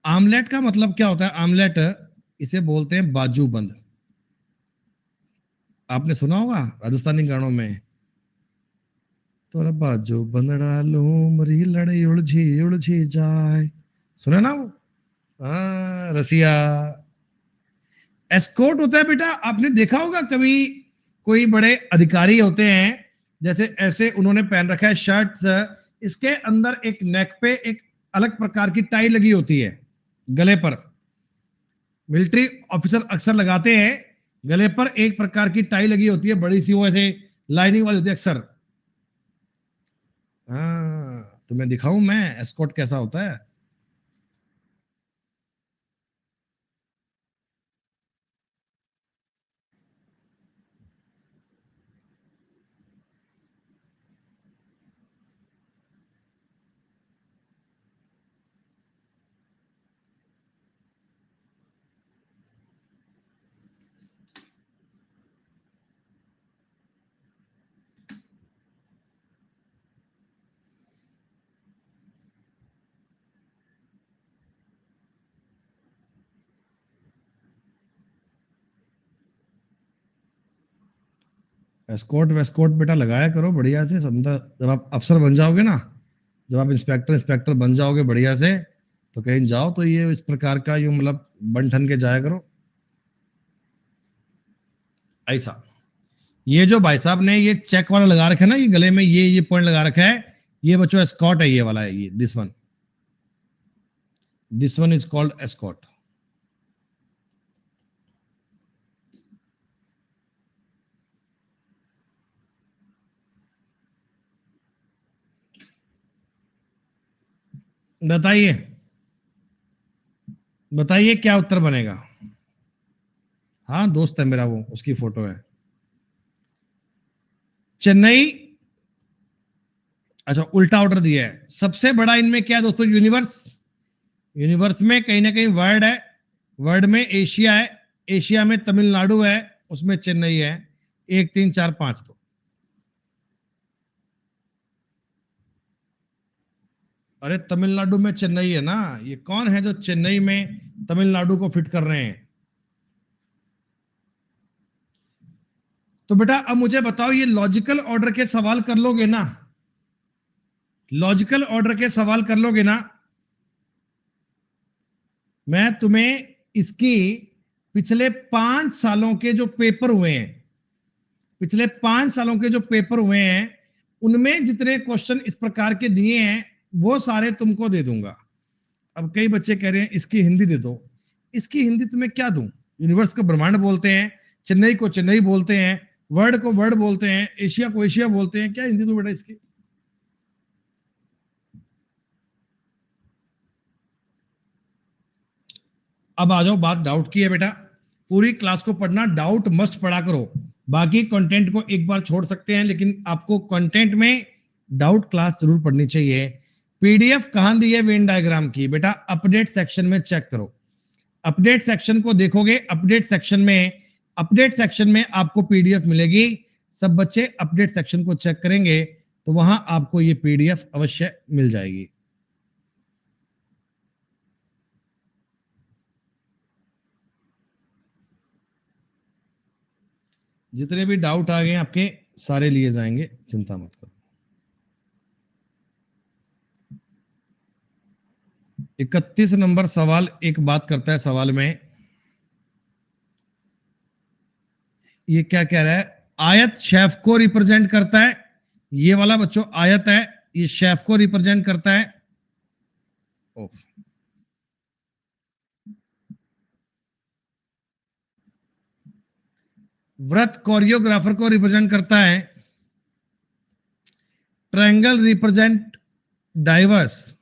आमलेट का मतलब क्या होता है? आमलेट इसे बोलते हैं बाजूबंद। आपने सुना होगा राजस्थानी गानों में, तोरा बाजू बंदड़ा लो मरी लड़ई उलझी उलझी जाए, सुना ना वो? हाँ, रसिया। एस्कॉर्ट होता है बेटा, आपने देखा होगा कभी, कोई बड़े अधिकारी होते हैं, जैसे ऐसे उन्होंने पहन रखा है शर्ट, इसके अंदर एक नेक पे एक अलग प्रकार की टाई लगी होती है, गले पर। मिलिट्री ऑफिसर अक्सर लगाते हैं, गले पर एक प्रकार की टाई लगी होती है, बड़ी सी, वो ऐसे लाइनिंग वाली होती है अक्सर। हाँ, तुम्हें दिखाऊं मैं एस्कॉर्ट कैसा होता है? एस्कॉर्ट वेस्कॉर्ट बेटा लगाया करो बढ़िया से, अंदर जब आप अफसर बन जाओगे ना, जब आप इंस्पेक्टर इंस्पेक्टर बन जाओगे बढ़िया से, तो कहीं जाओ तो ये इस प्रकार का यूं मतलब बन ठन के जाया करो ऐसा। ये जो भाई साहब ने ये चेक वाला लगा रखा है ना, ये गले में ये पॉइंट लगा रखा है, ये बच्चों एस्कॉर्ट है, ये वाला है, ये this one is called escort. बताइए बताइए क्या उत्तर बनेगा? हाँ, दोस्त है मेरा वो, उसकी फोटो है। चेन्नई, अच्छा उल्टा ऑर्डर दिया है। सबसे बड़ा इनमें क्या है दोस्तों? यूनिवर्स। यूनिवर्स में कहीं ना कहीं वर्ल्ड है, वर्ल्ड में एशिया है, एशिया में तमिलनाडु है, उसमें चेन्नई है। 1 3 4 5 तो। अरे तमिलनाडु में चेन्नई है ना, ये कौन है जो चेन्नई में तमिलनाडु को फिट कर रहे हैं? तो बेटा अब मुझे बताओ, ये लॉजिकल ऑर्डर के सवाल कर लोगे ना? लॉजिकल ऑर्डर के सवाल कर लोगे ना? मैं तुम्हें इसकी पिछले 5 सालों के जो पेपर हुए हैं, पिछले 5 सालों के जो पेपर हुए हैं, उनमें जितने क्वेश्चन इस प्रकार के दिए हैं वो सारे तुमको दे दूंगा। अब कई बच्चे कह रहे हैं इसकी हिंदी दे दो। इसकी हिंदी तुम्हें क्या दूं? यूनिवर्स को ब्रह्मांड बोलते हैं, चेन्नई को चेन्नई बोलते हैं, वर्ल्ड को वर्ल्ड बोलते हैं, एशिया को एशिया बोलते हैं, क्या हिंदी दूं बेटा इसकी? अब आ जाओ, बात डाउट की है बेटा। पूरी क्लास को पढ़ना, डाउट मस्ट पढ़ा करो। बाकी कंटेंट को एक बार छोड़ सकते हैं, लेकिन आपको कंटेंट में डाउट क्लास जरूर पढ़नी चाहिए। पीडीएफ कहां दी है वेन डायग्राम की? बेटा अपडेट सेक्शन में चेक करो। अपडेट सेक्शन को देखोगे, अपडेट सेक्शन में आपको पीडीएफ मिलेगी। सब बच्चे अपडेट सेक्शन को चेक करेंगे तो वहां आपको ये पीडीएफ अवश्य मिल जाएगी। जितने भी डाउट आ गए आपके सारे लिए जाएंगे, चिंता मत करो। 31 नंबर सवाल एक बात करता है सवाल में, ये क्या कह रहा है? आयत शेफ को रिप्रेजेंट करता है। ये वाला बच्चों आयत है, ये शेफ को रिप्रेजेंट करता है। वृत्त कोरियोग्राफर को रिप्रेजेंट करता है। ट्रायंगल रिप्रेजेंट डाइवर्स,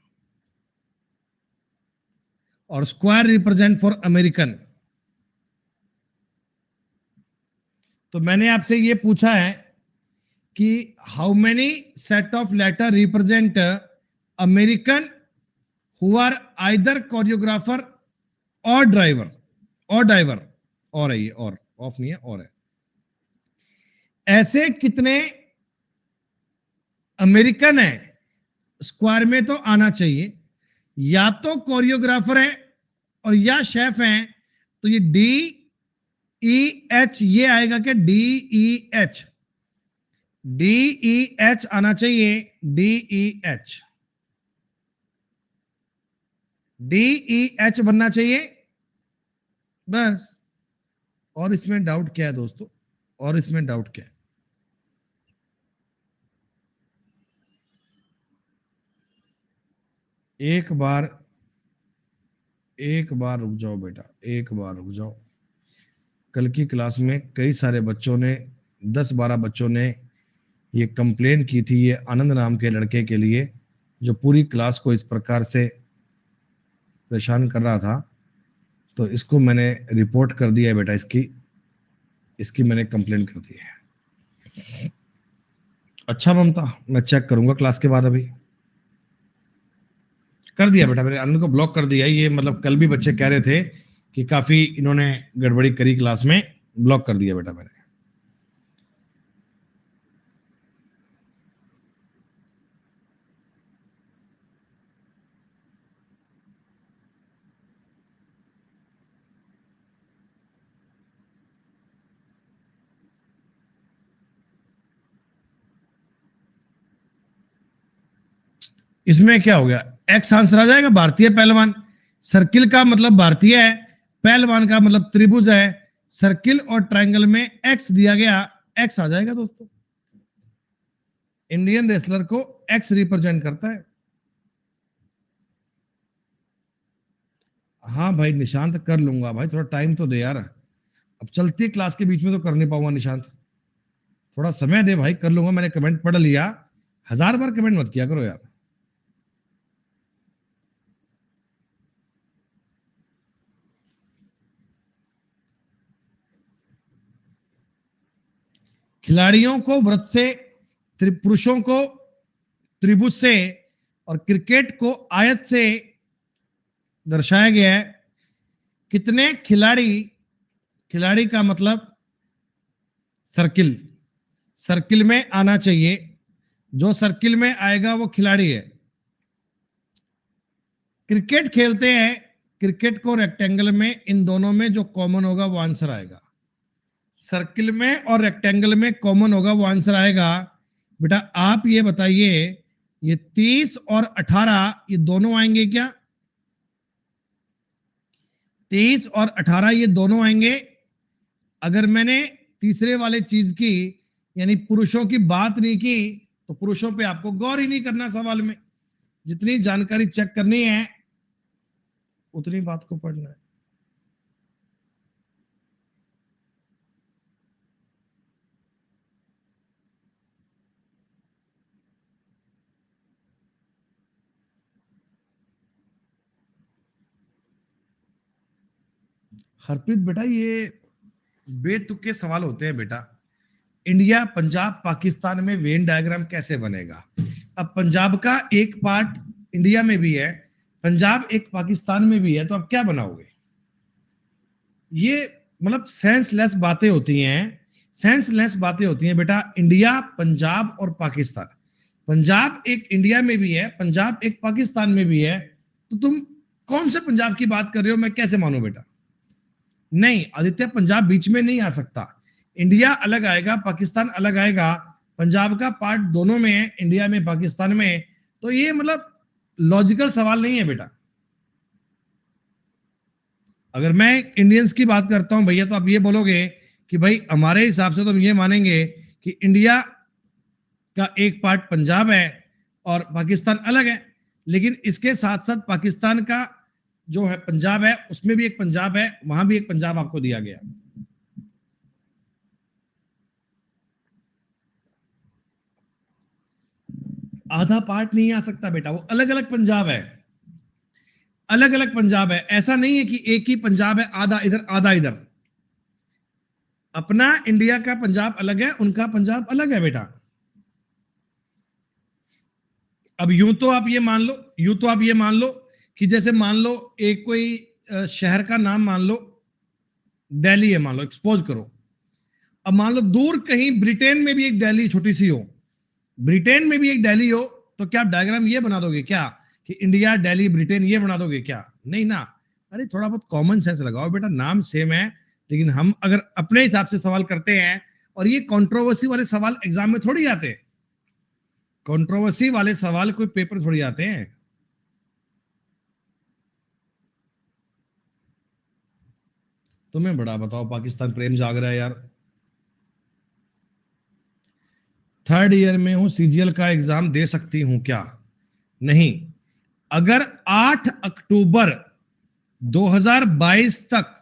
और स्क्वायर रिप्रेजेंट फॉर अमेरिकन। तो मैंने आपसे ये पूछा है कि how many set of letter represent American who are either choreographer और ड्राइवर और डाइवर और है, ये और ऑफ नहीं है, और है। ऐसे कितने अमेरिकन है स्क्वायर में तो आना चाहिए? या तो कोरियोग्राफर है और या शेफ है, तो ये डी ई एच ये आएगा क्या? D E H, D E H आना चाहिए, D E H, D E H बनना चाहिए बस। और इसमें डाउट क्या है दोस्तों? और इसमें डाउट क्या है? एक बार रुक जाओ बेटा, एक बार रुक जाओ। कल की क्लास में कई सारे बच्चों ने, 10-12 बच्चों ने ये कंप्लेन की थी ये आनंद नाम के लड़के के लिए, जो पूरी क्लास को इस प्रकार से परेशान कर रहा था। तो इसको मैंने रिपोर्ट कर दिया है बेटा, इसकी मैंने कंप्लेन कर दी है। अच्छा ममता, मैं चेक करूंगा क्लास के बाद, अभी कर दिया बेटा, मैंने आनंद को ब्लॉक कर दिया। ये मतलब कल भी बच्चे कह रहे थे कि काफी इन्होंने गड़बड़ी करी क्लास में, ब्लॉक कर दिया बेटा मैंने। इसमें क्या हो गया? एक्स आंसर आ जाएगा, भारतीय पहलवान। सर्किल का मतलब भारतीय है, पहलवान का मतलब त्रिभुज है। सर्किल और ट्रायंगल में एक्स दिया गया, एक्स आ जाएगा दोस्तों। इंडियन रेसलर को एक्स रिप्रेजेंट करता है। हाँ भाई निशांत, कर लूंगा भाई, थोड़ा टाइम तो दे यार। अब चलती क्लास के बीच में तो कर नहीं पाऊंगा निशांत, थोड़ा समय दे भाई, कर लूंगा। मैंने कमेंट पढ़ लिया, 1000 बार कमेंट मत किया करो यार। खिलाड़ियों को वृत्त से, पुरुषों को त्रिभुज से और क्रिकेट को आयत से दर्शाया गया है। कितने खिलाड़ी, खिलाड़ी का मतलब सर्किल, सर्किल में आना चाहिए, जो सर्किल में आएगा वो खिलाड़ी है। क्रिकेट खेलते हैं, क्रिकेट को रेक्टेंगल में, इन दोनों में जो कॉमन होगा वो आंसर आएगा। सर्किल में और रेक्टेंगल में कॉमन होगा वो आंसर आएगा। बेटा आप ये बताइए, ये 30 और 18 ये दोनों आएंगे क्या? 30 और 18 ये दोनों आएंगे। अगर मैंने तीसरे वाले चीज की यानी पुरुषों की बात नहीं की, तो पुरुषों पे आपको गौर ही नहीं करना सवाल में। जितनी जानकारी चेक करनी है उतनी बात को पढ़ना है। हरप्रीत बेटा ये बेतुके सवाल होते हैं बेटा। इंडिया पंजाब पाकिस्तान में वेन डायग्राम कैसे बनेगा? अब पंजाब का एक पार्ट इंडिया में भी है, पंजाब एक पाकिस्तान में भी है, तो अब क्या बनाओगे? ये मतलब सेंसलेस बातें होती हैं, सेंसलेस बातें होती हैं बेटा। इंडिया पंजाब और पाकिस्तान, पंजाब एक इंडिया में भी है, पंजाब एक पाकिस्तान में भी है, तो तुम कौन से पंजाब की बात कर रहे हो? मैं कैसे मानूं बेटा? नहीं आदित्य, पंजाब बीच में नहीं आ सकता। इंडिया अलग आएगा, पाकिस्तान अलग आएगा, पंजाब का पार्ट दोनों में है, इंडिया में पाकिस्तान में। तो ये मतलब लॉजिकल सवाल नहीं है बेटा। अगर मैं इंडियंस की बात करता हूं भैया, तो आप ये बोलोगे कि भाई हमारे हिसाब से तो हम ये मानेंगे कि इंडिया का एक पार्ट पंजाब है और पाकिस्तान अलग है, लेकिन इसके साथ साथ पाकिस्तान का जो है पंजाब है, उसमें भी एक पंजाब है, वहां भी एक पंजाब आपको दिया गया। आधा पार्ट नहीं आ सकता बेटा, वो अलग अलग पंजाब है, अलग अलग पंजाब है। ऐसा नहीं है कि एक ही पंजाब है, आधा इधर आधा इधर। अपना इंडिया का पंजाब अलग है, उनका पंजाब अलग है बेटा। अब यूं तो आप ये मान लो, यूं तो आप ये मान लो कि जैसे मान लो एक कोई शहर का नाम मान लो, दिल्ली है मान लो, एक्सपोज करो। अब मान लो दूर कहीं ब्रिटेन में भी एक दिल्ली छोटी सी हो, ब्रिटेन में भी एक दिल्ली हो, तो क्या आप डायग्राम ये बना दोगे क्या कि इंडिया दिल्ली ब्रिटेन, ये बना दोगे क्या? नहीं ना। अरे थोड़ा बहुत कॉमन सेंस लगाओ बेटा, नाम सेम है, लेकिन हम अगर अपने हिसाब से सवाल करते हैं, और ये कंट्रोवर्सी वाले सवाल एग्जाम में थोड़ी आते हैं, कंट्रोवर्सी वाले सवाल कोई पेपर थोड़ी आते हैं। तुम्हें बड़ा बताओ, पाकिस्तान प्रेम जाग रहा है यार। थर्ड ईयर में हूं, सीजीएल का एग्जाम दे सकती हूं क्या? नहीं। अगर 8 अक्टूबर 2022 तक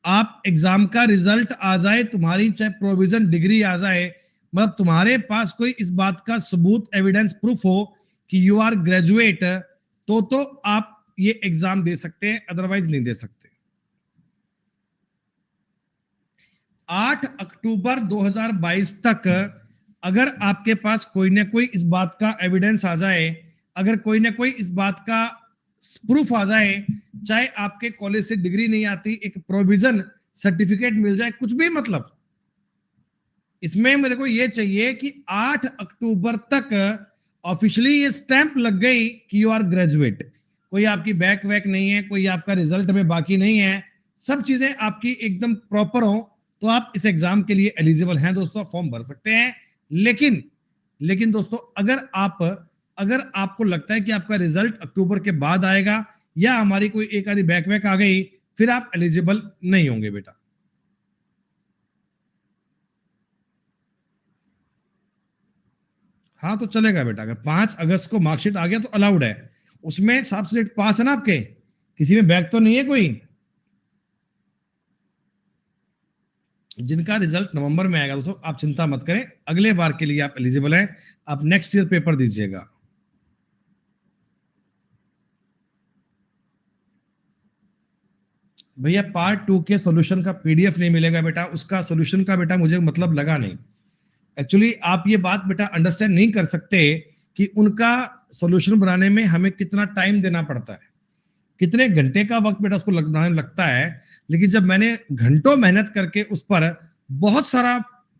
आप एग्जाम का रिजल्ट आ जाए, तुम्हारी चाहे प्रोविजन डिग्री आ जाए, मतलब तुम्हारे पास कोई इस बात का सबूत, एविडेंस, प्रूफ हो कि यू आर ग्रेजुएट, तो आप ये एग्जाम दे सकते हैं, अदरवाइज नहीं दे सकते। 8 अक्टूबर 2022 तक अगर आपके पास कोई ना कोई इस बात का एविडेंस आ जाए, अगर कोई ना कोई इस बात का प्रूफ आ जाए, चाहे आपके कॉलेज से डिग्री नहीं आती, एक प्रोविजन सर्टिफिकेट मिल जाए, कुछ भी, मतलब इसमें मेरे को ये चाहिए कि 8 अक्टूबर तक ऑफिशियली ये स्टैंप लग गई कि यू आर ग्रेजुएट, कोई आपकी बैक वैक नहीं है, कोई आपका रिजल्ट में बाकी नहीं है, सब चीजें आपकी एकदम प्रॉपर हो, तो आप इस एग्जाम के लिए एलिजिबल हैं दोस्तों, फॉर्म भर सकते हैं। लेकिन लेकिन दोस्तों, अगर आपको लगता है कि आपका रिजल्ट अक्टूबर के बाद आएगा, या हमारी कोई एक आधी बैक वैक आ गई, फिर आप एलिजिबल नहीं होंगे बेटा। हाँ तो चलेगा बेटा, अगर 5 अगस्त को मार्कशीट आ गया तो अलाउड है, उसमें सब्जेक्ट पास है ना आपके, किसी में बैक तो नहीं है कोई? जिनका रिजल्ट नवंबर में आएगा दोस्तों, आप चिंता मत करें, अगले बार के लिए आप एलिजिबल हैं, आप नेक्स्ट ईयर पेपर दीजिएगा। भैया पार्ट 2 के सॉल्यूशन का पीडीएफ नहीं मिलेगा बेटा, उसका सॉल्यूशन का बेटा मुझे मतलब लगा नहीं। एक्चुअली आप ये बात बेटा अंडरस्टैंड नहीं कर सकते कि उनका सॉल्यूशन बनाने में हमें कितना टाइम देना पड़ता है, कितने घंटे का वक्त बेटा उसको बनाने लगता है। लेकिन जब मैंने घंटों मेहनत करके उस पर बहुत सारा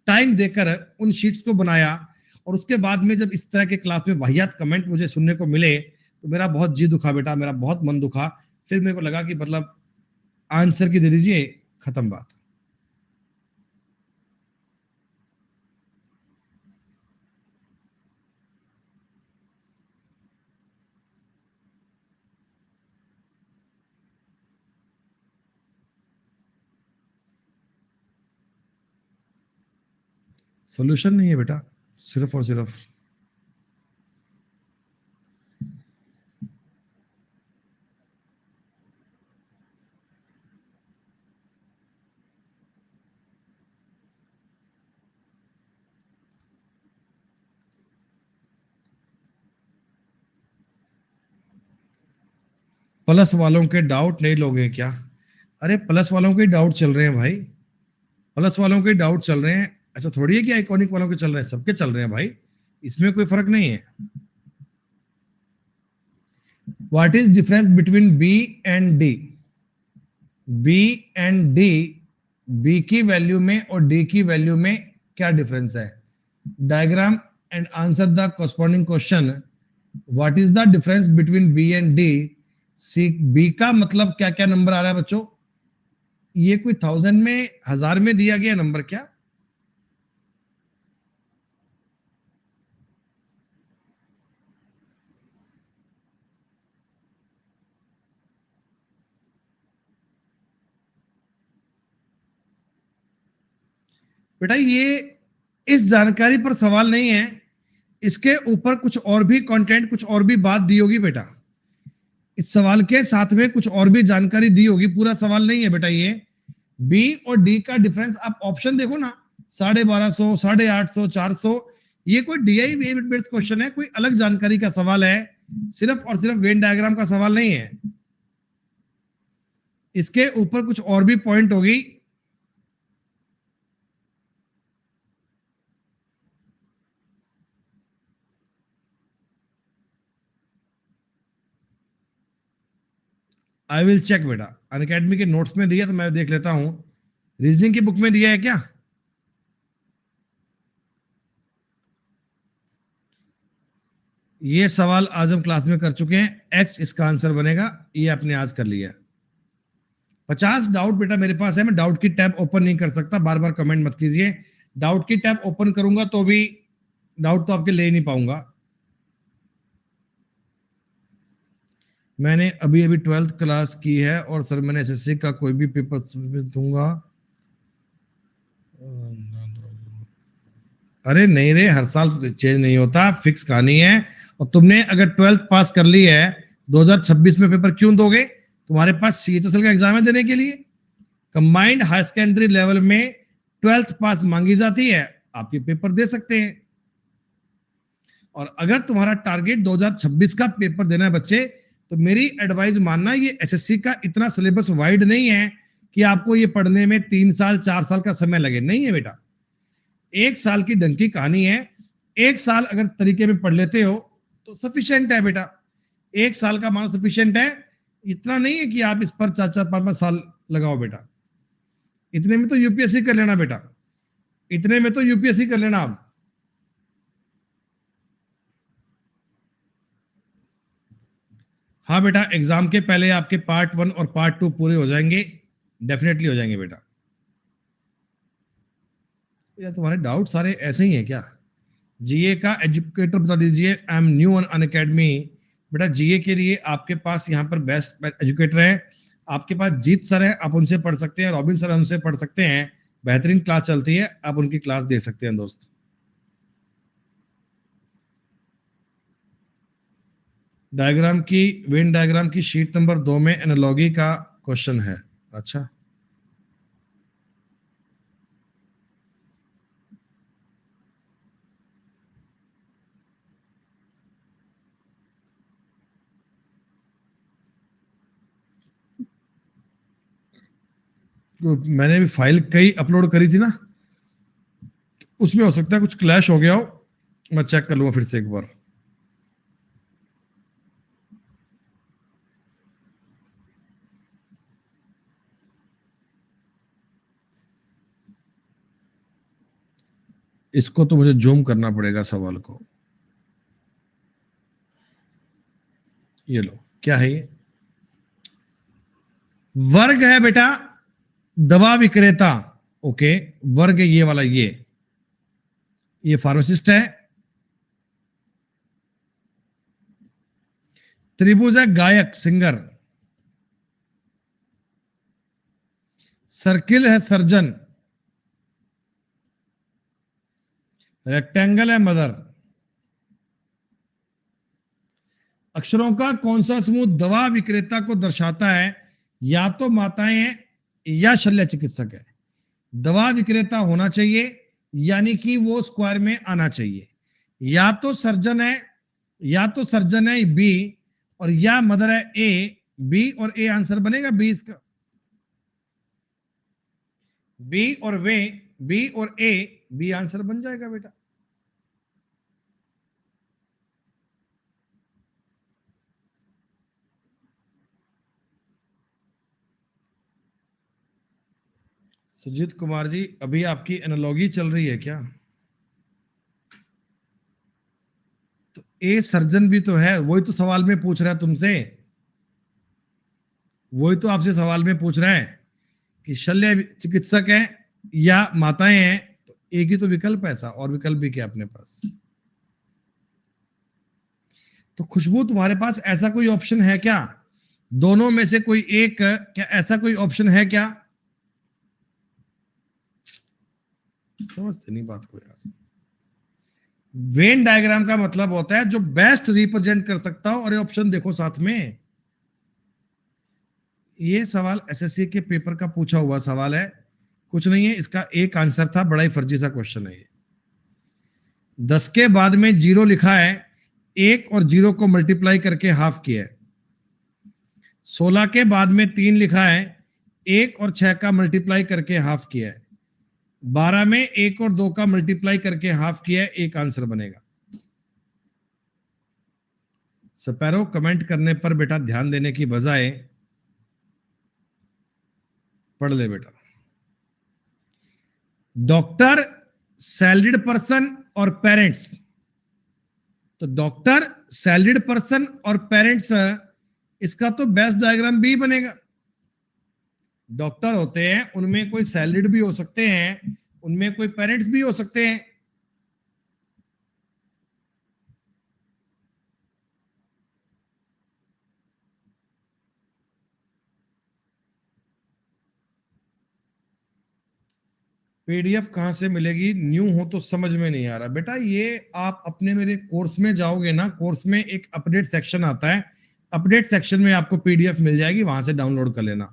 टाइम देकर उन शीट्स को बनाया, और उसके बाद में जब इस तरह के क्लास में वाहियात कमेंट मुझे सुनने को मिले, तो मेरा बहुत जी दुखा बेटा, मेरा बहुत मन दुखा। फिर मेरे को लगा कि मतलब आंसर की दे दीजिए, खत्म बात। सोल्यूशन नहीं है बेटा, सिर्फ और सिर्फ प्लस वालों के डाउट नहीं लोगे क्या? अरे प्लस वालों के डाउट चल रहे हैं भाई, प्लस वालों के डाउट चल रहे हैं। ऐसा थोड़ी है कि आइकॉनिक वालों के चल रहे हैं, सबके चल रहे हैं भाई, इसमें कोई फर्क नहीं है। What is difference between B and D? B and D, B की वैल्यू में और डी की वैल्यू में क्या डिफरेंस है? Diagram and answer the corresponding question. What is the difference between B and D? See, B का मतलब क्या क्या नंबर आ रहा है बच्चों? ये कोई 1000 में, 1000 में दिया गया नंबर क्या? बेटा ये इस जानकारी पर सवाल नहीं है, इसके ऊपर कुछ और भी कंटेंट, कुछ और भी बात दी होगी बेटा, इस सवाल के साथ में कुछ और भी जानकारी दी होगी, पूरा सवाल नहीं है बेटा ये। बी और डी का डिफरेंस आप ऑप्शन देखो ना, 1250, 850, 400, ये कोई डीआई वेट बेस्ड क्वेश्चन है, कोई अलग जानकारी का सवाल है, सिर्फ और सिर्फ वेन डायग्राम का सवाल नहीं है, इसके ऊपर कुछ और भी पॉइंट होगी। आई विल चेक बेटा, अनअकैडमी के नोट्स में दिया तो मैं देख लेता हूं, रीजनिंग की बुक में दिया है क्या? ये सवाल आज हम क्लास में कर चुके हैं, एक्स इसका आंसर बनेगा, ये आपने आज कर लिया। 50 डाउट बेटा मेरे पास है, मैं डाउट की टैब ओपन नहीं कर सकता, बार बार कमेंट मत कीजिए, डाउट की टैब ओपन करूंगा तो भी डाउट तो आपके ले नहीं पाऊंगा। मैंने अभी अभी 12th क्लास की है और सर मैंने एसएससी का कोई भी पेपर दूंगा। अरे नहीं रे, हर साल चेंज नहीं होता, फिक्स कहानी है। और तुमने अगर 12th पास कर ली है, 2026 में पेपर क्यों दोगे? तुम्हारे पास सीएचएसएल का एग्जाम है देने के लिए। कंबाइंड हाई सेकेंडरी लेवल में 12th पास मांगी जाती है, आप ये पेपर दे सकते हैं। और अगर तुम्हारा टारगेट 2026 का पेपर देना है बच्चे, तो मेरी एडवाइस मानना, ये एसएससी का इतना सिलेबस वाइड नहीं है कि आपको ये पढ़ने में 3 साल 4 साल का समय लगे, नहीं है बेटा। 1 साल की ढंग की कहानी है, 1 साल अगर तरीके में पढ़ लेते हो तो सफिशिएंट है बेटा, 1 साल का माना सफिशिएंट है। इतना नहीं है कि आप इस पर 4-4 5-5 साल लगाओ बेटा, इतने में तो यूपीएससी कर लेना बेटा, इतने में तो यूपीएससी कर लेना आप। हाँ बेटा, एग्जाम के पहले आपके पार्ट 1 और पार्ट 2 पूरे हो जाएंगे, डेफिनेटली हो जाएंगे बेटा। यार तुम्हारे डाउट सारे ऐसे ही हैं क्या? जीए का एजुकेटर बता दीजिए, I am new on Unacademy. बेटा जीए के लिए आपके पास यहाँ पर बेस्ट एजुकेटर है, आपके पास जीत सर है, आप उनसे पढ़ सकते हैं, रॉबिन सर उनसे पढ़ सकते हैं, बेहतरीन क्लास चलती है, आप उनकी क्लास दे सकते हैं दोस्त। डायग्राम की, वेन डायग्राम की शीट नंबर 2 में एनालॉगी का क्वेश्चन है। अच्छा, तो मैंने भी फाइल कई अपलोड करी थी ना, उसमें हो सकता है कुछ क्लैश हो गया हो, मैं चेक कर लूंगा फिर से एक बार। इसको तो मुझे जूम करना पड़ेगा सवाल को। ये लो, क्या है ये? वर्ग है बेटा दवा विक्रेता, ओके, वर्ग ये वाला, ये फार्मासिस्ट है। त्रिभुज है गायक सिंगर। सर्किल है सर्जन। रेक्टेंगल है मदर। अक्षरों का कौन सा समूह दवा विक्रेता को दर्शाता है? या तो माताएं हैं या शल्य चिकित्सक है। दवा विक्रेता होना चाहिए, यानी कि वो स्क्वायर में आना चाहिए। या तो सर्जन है, या तो सर्जन है बी, और या मदर है ए। बी और ए आंसर बनेगा, बी इसका, बी और वे, बी और ए, बी आंसर बन जाएगा बेटा। सुजीत कुमार जी, अभी आपकी एनालॉगी चल रही है क्या? तो ए सर्जन भी तो है, वही तो सवाल में पूछ रहा है तुमसे, वही तो आपसे सवाल में पूछ रहा है कि शल्य चिकित्सक है या माताएं हैं, तो एक ही तो विकल्प है ऐसा, और विकल्प भी क्या अपने पास? तो खुशबू तुम्हारे पास ऐसा कोई ऑप्शन है क्या? दोनों में से कोई एक, क्या ऐसा कोई ऑप्शन है क्या? समझते नहीं बात को यार। वेन डायग्राम का मतलब होता है जो बेस्ट रिप्रेजेंट कर सकता हो, और ये ऑप्शन देखो साथ में। ये सवाल एसएससी के पेपर का पूछा हुआ सवाल है, कुछ नहीं है, इसका एक आंसर था, बड़ा ही फर्जी सा क्वेश्चन है ये। 10 के बाद में 0 लिखा है, 1 और 0 को मल्टीप्लाई करके हाफ किया है। 16 के बाद में 3 लिखा है, 1 और 6 का मल्टीप्लाई करके हाफ किया है। 12 में 1 और 2 का मल्टीप्लाई करके हाफ किया है, एक आंसर बनेगा। स्पैरो कमेंट करने पर बेटा ध्यान देने की बजाय पढ़ ले बेटा। डॉक्टर, सैलरीड पर्सन और पेरेंट्स। तो डॉक्टर, सैलरीड पर्सन और पेरेंट्स, इसका तो बेस्ट डायग्राम भी बनेगा। डॉक्टर होते हैं, उनमें कोई सैलरीड भी हो सकते हैं, उनमें कोई पेरेंट्स भी हो सकते हैं। पीडीएफ कहां से मिलेगी? न्यू हो तो समझ में नहीं आ रहा बेटा। ये आप अपने मेरे कोर्स में जाओगे ना, कोर्स में एक अपडेट सेक्शन आता है, अपडेट सेक्शन में आपको पीडीएफ मिल जाएगी, वहां से डाउनलोड कर लेना।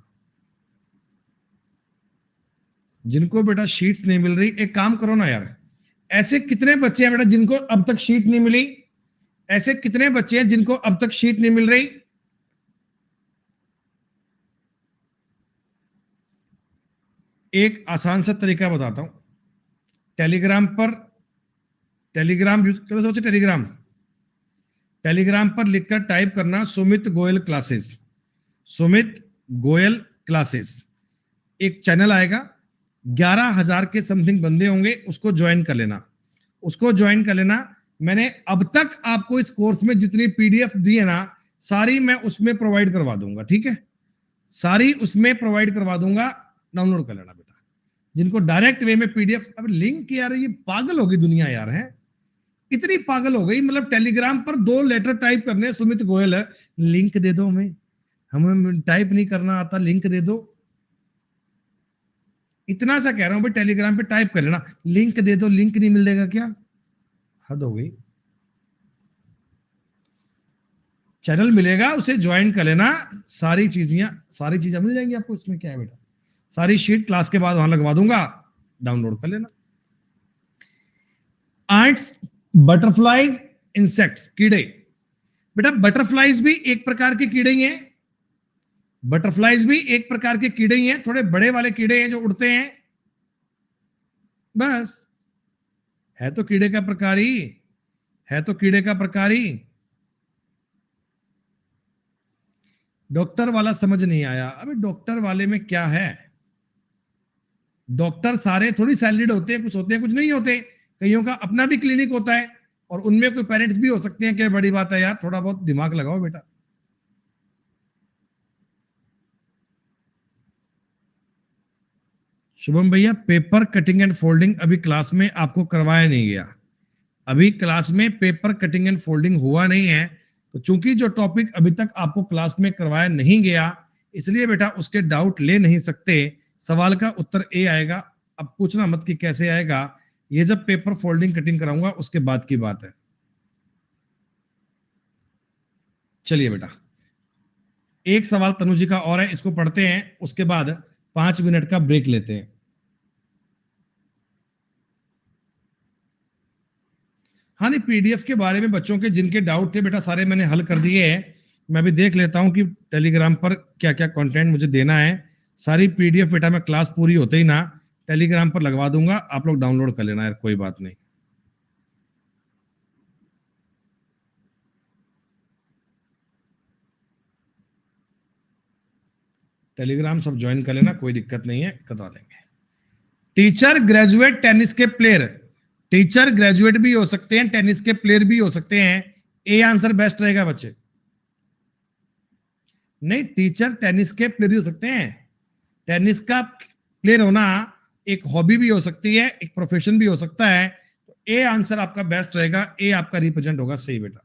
जिनको बेटा शीट्स नहीं मिल रही, एक काम करो ना यार, ऐसे कितने बच्चे हैं बेटा जिनको अब तक शीट नहीं मिली? ऐसे कितने बच्चे हैं जिनको अब तक शीट नहीं मिल रही? एक आसान सा तरीका बताता हूं। टेलीग्राम पर, टेलीग्राम यूज कर सोचे, टेलीग्राम, टेलीग्राम पर लिखकर टाइप करना सुमित गोयल क्लासेस, सुमित गोयल क्लासेस। एक चैनल आएगा, 11,000 के समथिंग बंदे होंगे, उसको ज्वाइन कर लेना, उसको ज्वाइन कर लेना। मैंने अब तक आपको इस कोर्स में जितनी पीडीएफ दी है ना, सारी मैं उसमें प्रोवाइड करवा दूंगा, ठीक है? सारी उसमें प्रोवाइड करवा दूंगा, डाउनलोड कर लेना बेटा। जिनको डायरेक्ट वे में पीडीएफ, अब लिंक यार, ये पागल होगी दुनिया यार, है इतनी पागल हो गई। मतलब टेलीग्राम पर 2 लेटर टाइप करने, सुमित गोयल है, लिंक दे दो, हमें टाइप नहीं करना आता, लिंक दे दो। इतना सा कह रहा हूं भाई, टेलीग्राम पे टाइप कर लेना, लिंक दे दो, लिंक नहीं मिलेगा क्या? हद हो गई। चैनल मिलेगा, उसे ज्वाइन कर लेना, सारी चीजें मिल जाएंगी आपको। इसमें क्या है बेटा, सारी शीट क्लास के बाद वहां लगवा दूंगा, डाउनलोड कर लेना। आंट्स, बटरफ्लाईज, इंसेक्ट्स, कीड़े। बेटा बटरफ्लाईज भी एक प्रकार के कीड़े ही हैं, बटरफ्लाईज भी एक प्रकार के कीड़े ही हैं, थोड़े बड़े वाले कीड़े हैं जो उड़ते हैं, बस। है तो कीड़े का प्रकार ही, है तो कीड़े का प्रकार ही। डॉक्टर वाला समझ नहीं आया। अबे डॉक्टर वाले में क्या है? डॉक्टर सारे थोड़ी सैलरीड होते हैं, कुछ होते हैं कुछ नहीं होते, कईयों का अपना भी क्लिनिक होता है, और उनमें कोई पेरेंट्स भी हो सकते हैं। क्या बड़ी बात है यार, थोड़ा बहुत दिमाग लगाओ बेटा। शुभम भैया, पेपर कटिंग एंड फोल्डिंग अभी क्लास में आपको करवाया नहीं गया, अभी क्लास में पेपर कटिंग एंड फोल्डिंग हुआ नहीं है। तो चूंकि जो टॉपिक अभी तक आपको क्लास में करवाया नहीं गया, इसलिए बेटा उसके डाउट ले नहीं सकते। सवाल का उत्तर ए आएगा। अब पूछना मत कि कैसे आएगा, ये जब पेपर फोल्डिंग कटिंग कराऊंगा उसके बाद की बात है। चलिए बेटा, एक सवाल तनु जी का और है, इसको पढ़ते हैं, उसके बाद 5 मिनट का ब्रेक लेते हैं। हाँ नहीं, पीडीएफ के बारे में बच्चों के जिनके डाउट थे बेटा, सारे मैंने हल कर दिए हैं। मैं भी देख लेता हूँ कि टेलीग्राम पर क्या क्या कंटेंट मुझे देना है। सारी पीडीएफ बेटा मैं क्लास पूरी होते ही ना टेलीग्राम पर लगवा दूंगा, आप लोग डाउनलोड कर लेना यार, कोई बात नहीं। टेलीग्राम सब ज्वाइन कर लेना, कोई दिक्कत नहीं है, बता देंगे। टीचर, ग्रेजुएट, टेनिस के प्लेयर। टीचर ग्रेजुएट भी हो सकते हैं, टेनिस के प्लेयर भी हो सकते हैं। ए आंसर बेस्ट रहेगा बच्चे। नहीं, टीचर टेनिस के प्लेयर हो सकते हैं। टेनिस का प्लेयर होना एक हॉबी भी हो सकती है, एक प्रोफेशन भी हो सकता है। तो ए आंसर आपका बेस्ट रहेगा, ए आपका रिप्रेजेंट होगा सही बेटा।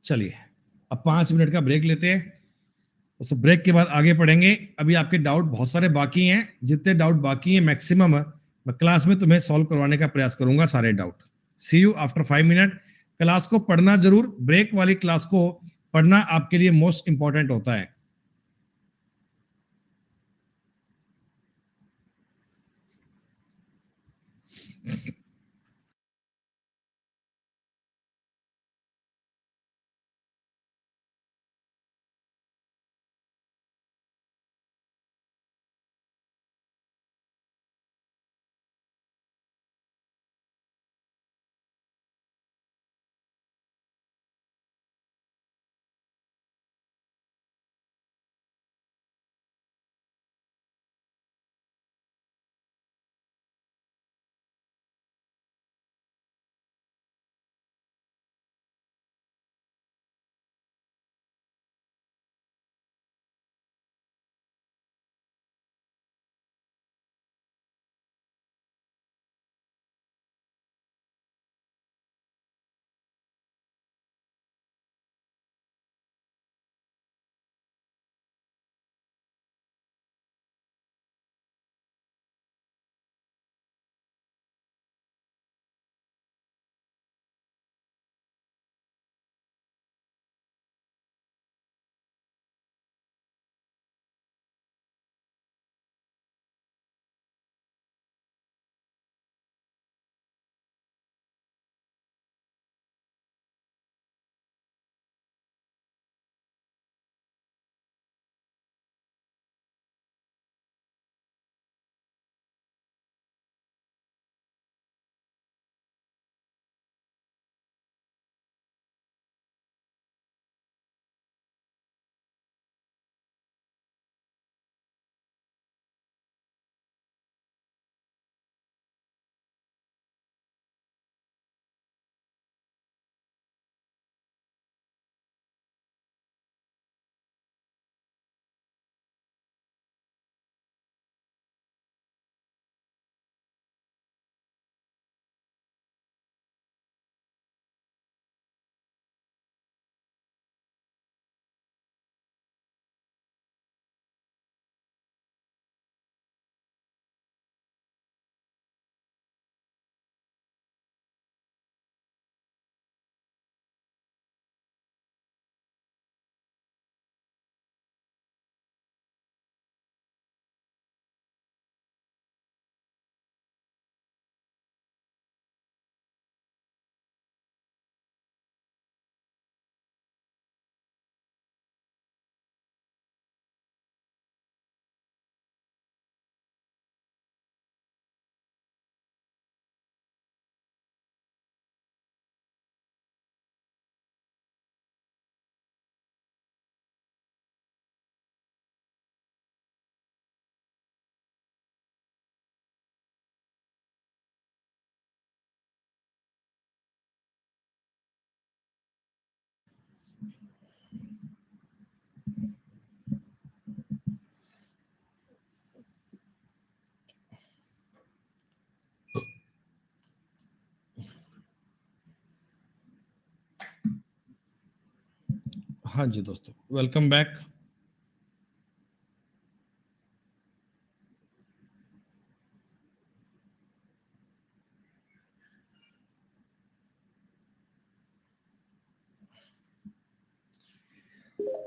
चलिए, अब 5 मिनट का ब्रेक लेते हैं, उस ब्रेक के बाद आगे पढ़ेंगे। अभी आपके डाउट बहुत सारे बाकी हैं, जितने डाउट बाकी हैं मैक्सिमम मैं क्लास में तुम्हें सॉल्व करवाने का प्रयास करूंगा, सारे doubt. See you after 5 minute. Class को पढ़ना जरूर, ब्रेक वाली क्लास को पढ़ना आपके लिए मोस्ट इंपॉर्टेंट होता है। हाँ जी दोस्तों, वेलकम बैक।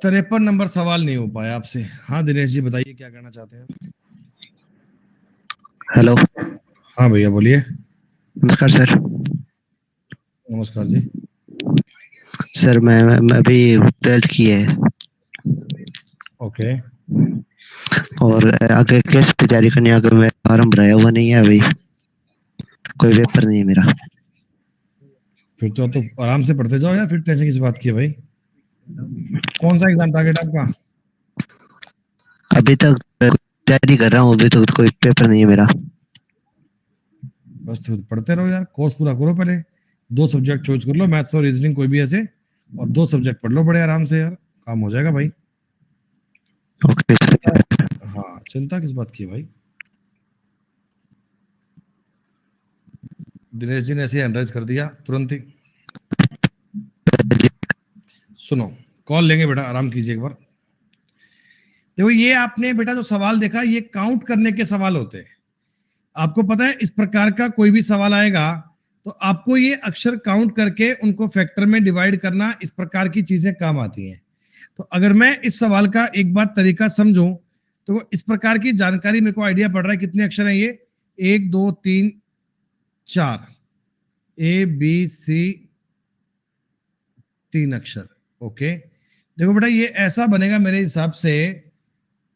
तिरपन नंबर सवाल नहीं हो पाया आपसे। हाँ दिनेश जी बताइए क्या कहना चाहते हैं। हेलो। हाँ भैया बोलिए। नमस्कार सर। नमस्कार जी। सर मैं अभी 12th की है ओके। और आगे कैसे तैयारी करनी है, आगे मैं फॉर्म भराया हुआ नहीं है अभी, कोई पेपर नहीं है मेरा। फिर तो आराम से पढ़ते जाओ यार, फिर टेंशन किस बात की है भाई। कौन सा एग्जाम टारगेट आपका। अभी तक तैयारी कर रहा हूँ, अभी तक कोई पेपर नहीं है मेरा। बस तो पढ़ते रहो यार, कोर्स पूरा करो पहले। 2 सब्जेक्ट चॉइस कर लो, मैथ्स और रीजनिंग कोई भी ऐसे, और 2 सब्जेक्ट पढ़ लो बड़े आराम से यार, काम हो जाएगा भाई। Okay sir. हाँ चिंता किस बात की है भाई। दिनेश जी ने ऐसे हैंड कर दिया तुरंत ही। सुनो, कॉल लेंगे बेटा, आराम कीजिए एक बार। देखो ये आपने बेटा जो सवाल देखा, ये काउंट करने के सवाल होते हैं। आपको पता है इस प्रकार का कोई भी सवाल आएगा तो आपको ये अक्षर काउंट करके उनको फैक्टर में डिवाइड करना, इस प्रकार की चीजें काम आती हैं। तो अगर मैं इस सवाल का एक बार तरीका समझूं तो इस प्रकार की जानकारी मेरे को आइडिया पड़ रहा है कितने अक्षर हैं ये, 1 2 3 4, ABC 3 अक्षर। ओके, देखो बेटा ये ऐसा बनेगा मेरे हिसाब से,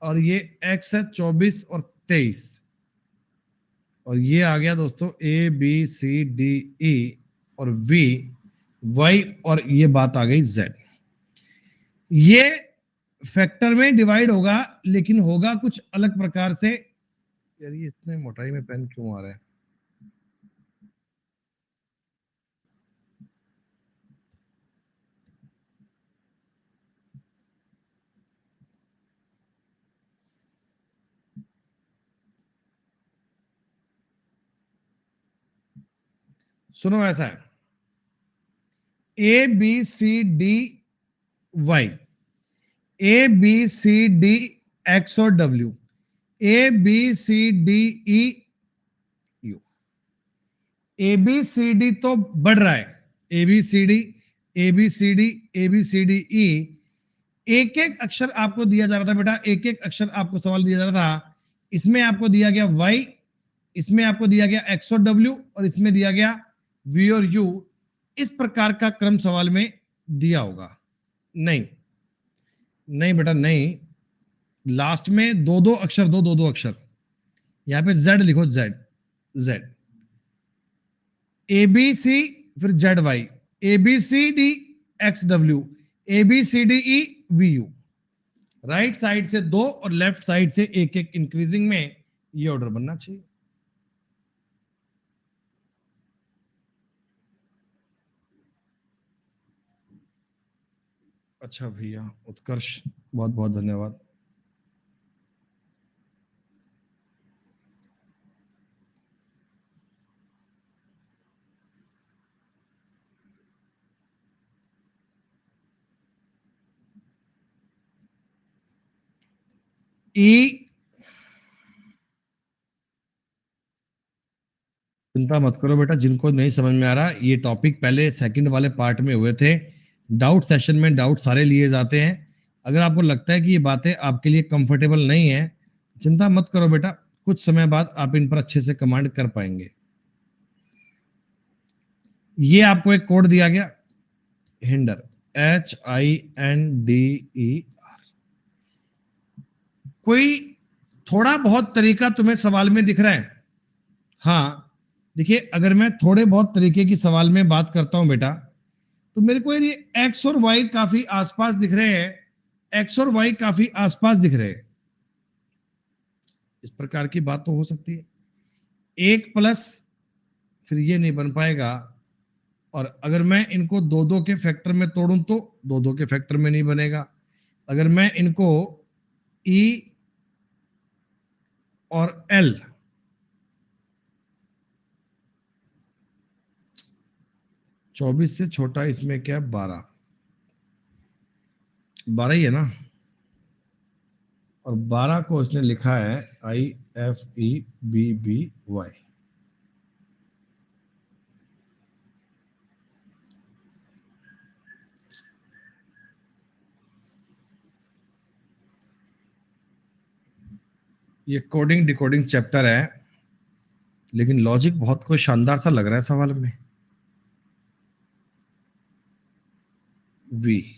और ये X है 24 और 23, और ये आ गया दोस्तों ABCDE और VY, और ये बात आ गई Z। ये फैक्टर में डिवाइड होगा, लेकिन होगा कुछ अलग प्रकार से। यार ये इतने मोटाई में पेन क्यों आ रहा है। सुनो ऐसा है, ABCDY, ABCDX और W, ABCDEU। ABCD तो बढ़ रहा है, ABCD ABCD ABCDE, एक एक अक्षर आपको दिया जा रहा था बेटा, एक एक अक्षर आपको सवाल दिया जा रहा था। इसमें आपको दिया गया Y, इसमें आपको दिया गया X और W, और इसमें दिया गया V और U। इस प्रकार का क्रम सवाल में दिया होगा। नहीं नहीं बेटा नहीं, लास्ट में दो दो अक्षर दो, दो दो अक्षर। यहां पे Z लिखो, Z Z, ABC फिर ZY, ABCDXW, ABCDEVU। Right side से 2 और लेफ्ट साइड से एक एक इंक्रीजिंग में ये ऑर्डर बनना चाहिए। अच्छा भैया उत्कर्ष, बहुत बहुत धन्यवाद। ई, चिंता मत करो बेटा, जिनको नहीं समझ में आ रहा, ये टॉपिक पहले सेकंड वाले पार्ट में हुए थे। डाउट सेशन में डाउट सारे लिए जाते हैं। अगर आपको लगता है कि ये बातें आपके लिए कंफर्टेबल नहीं है, चिंता मत करो बेटा, कुछ समय बाद आप इन पर अच्छे से कमांड कर पाएंगे। ये आपको एक कोड दिया गया, हिंडर, HINDER। कोई थोड़ा बहुत तरीका तुम्हें सवाल में दिख रहा है। हाँ देखिए, अगर मैं थोड़े बहुत तरीके की सवाल में बात करता हूं बेटा, तो मेरे को ये एक्स और वाई काफी आसपास दिख रहे हैं, एक्स और वाई काफी आसपास दिख रहे हैं। इस प्रकार की बात तो हो सकती है। 1+ फिर ये नहीं बन पाएगा, और अगर मैं इनको दो दो के फैक्टर में तोड़ूं तो दो दो के फैक्टर में नहीं बनेगा। अगर मैं इनको E और L, चौबीस से छोटा इसमें क्या 12, 12 ही है ना, और 12 को उसने लिखा है IFEBBY। ये कोडिंग डिकोडिंग चैप्टर है, लेकिन लॉजिक बहुत कोई शानदार सा लग रहा है सवाल में। वी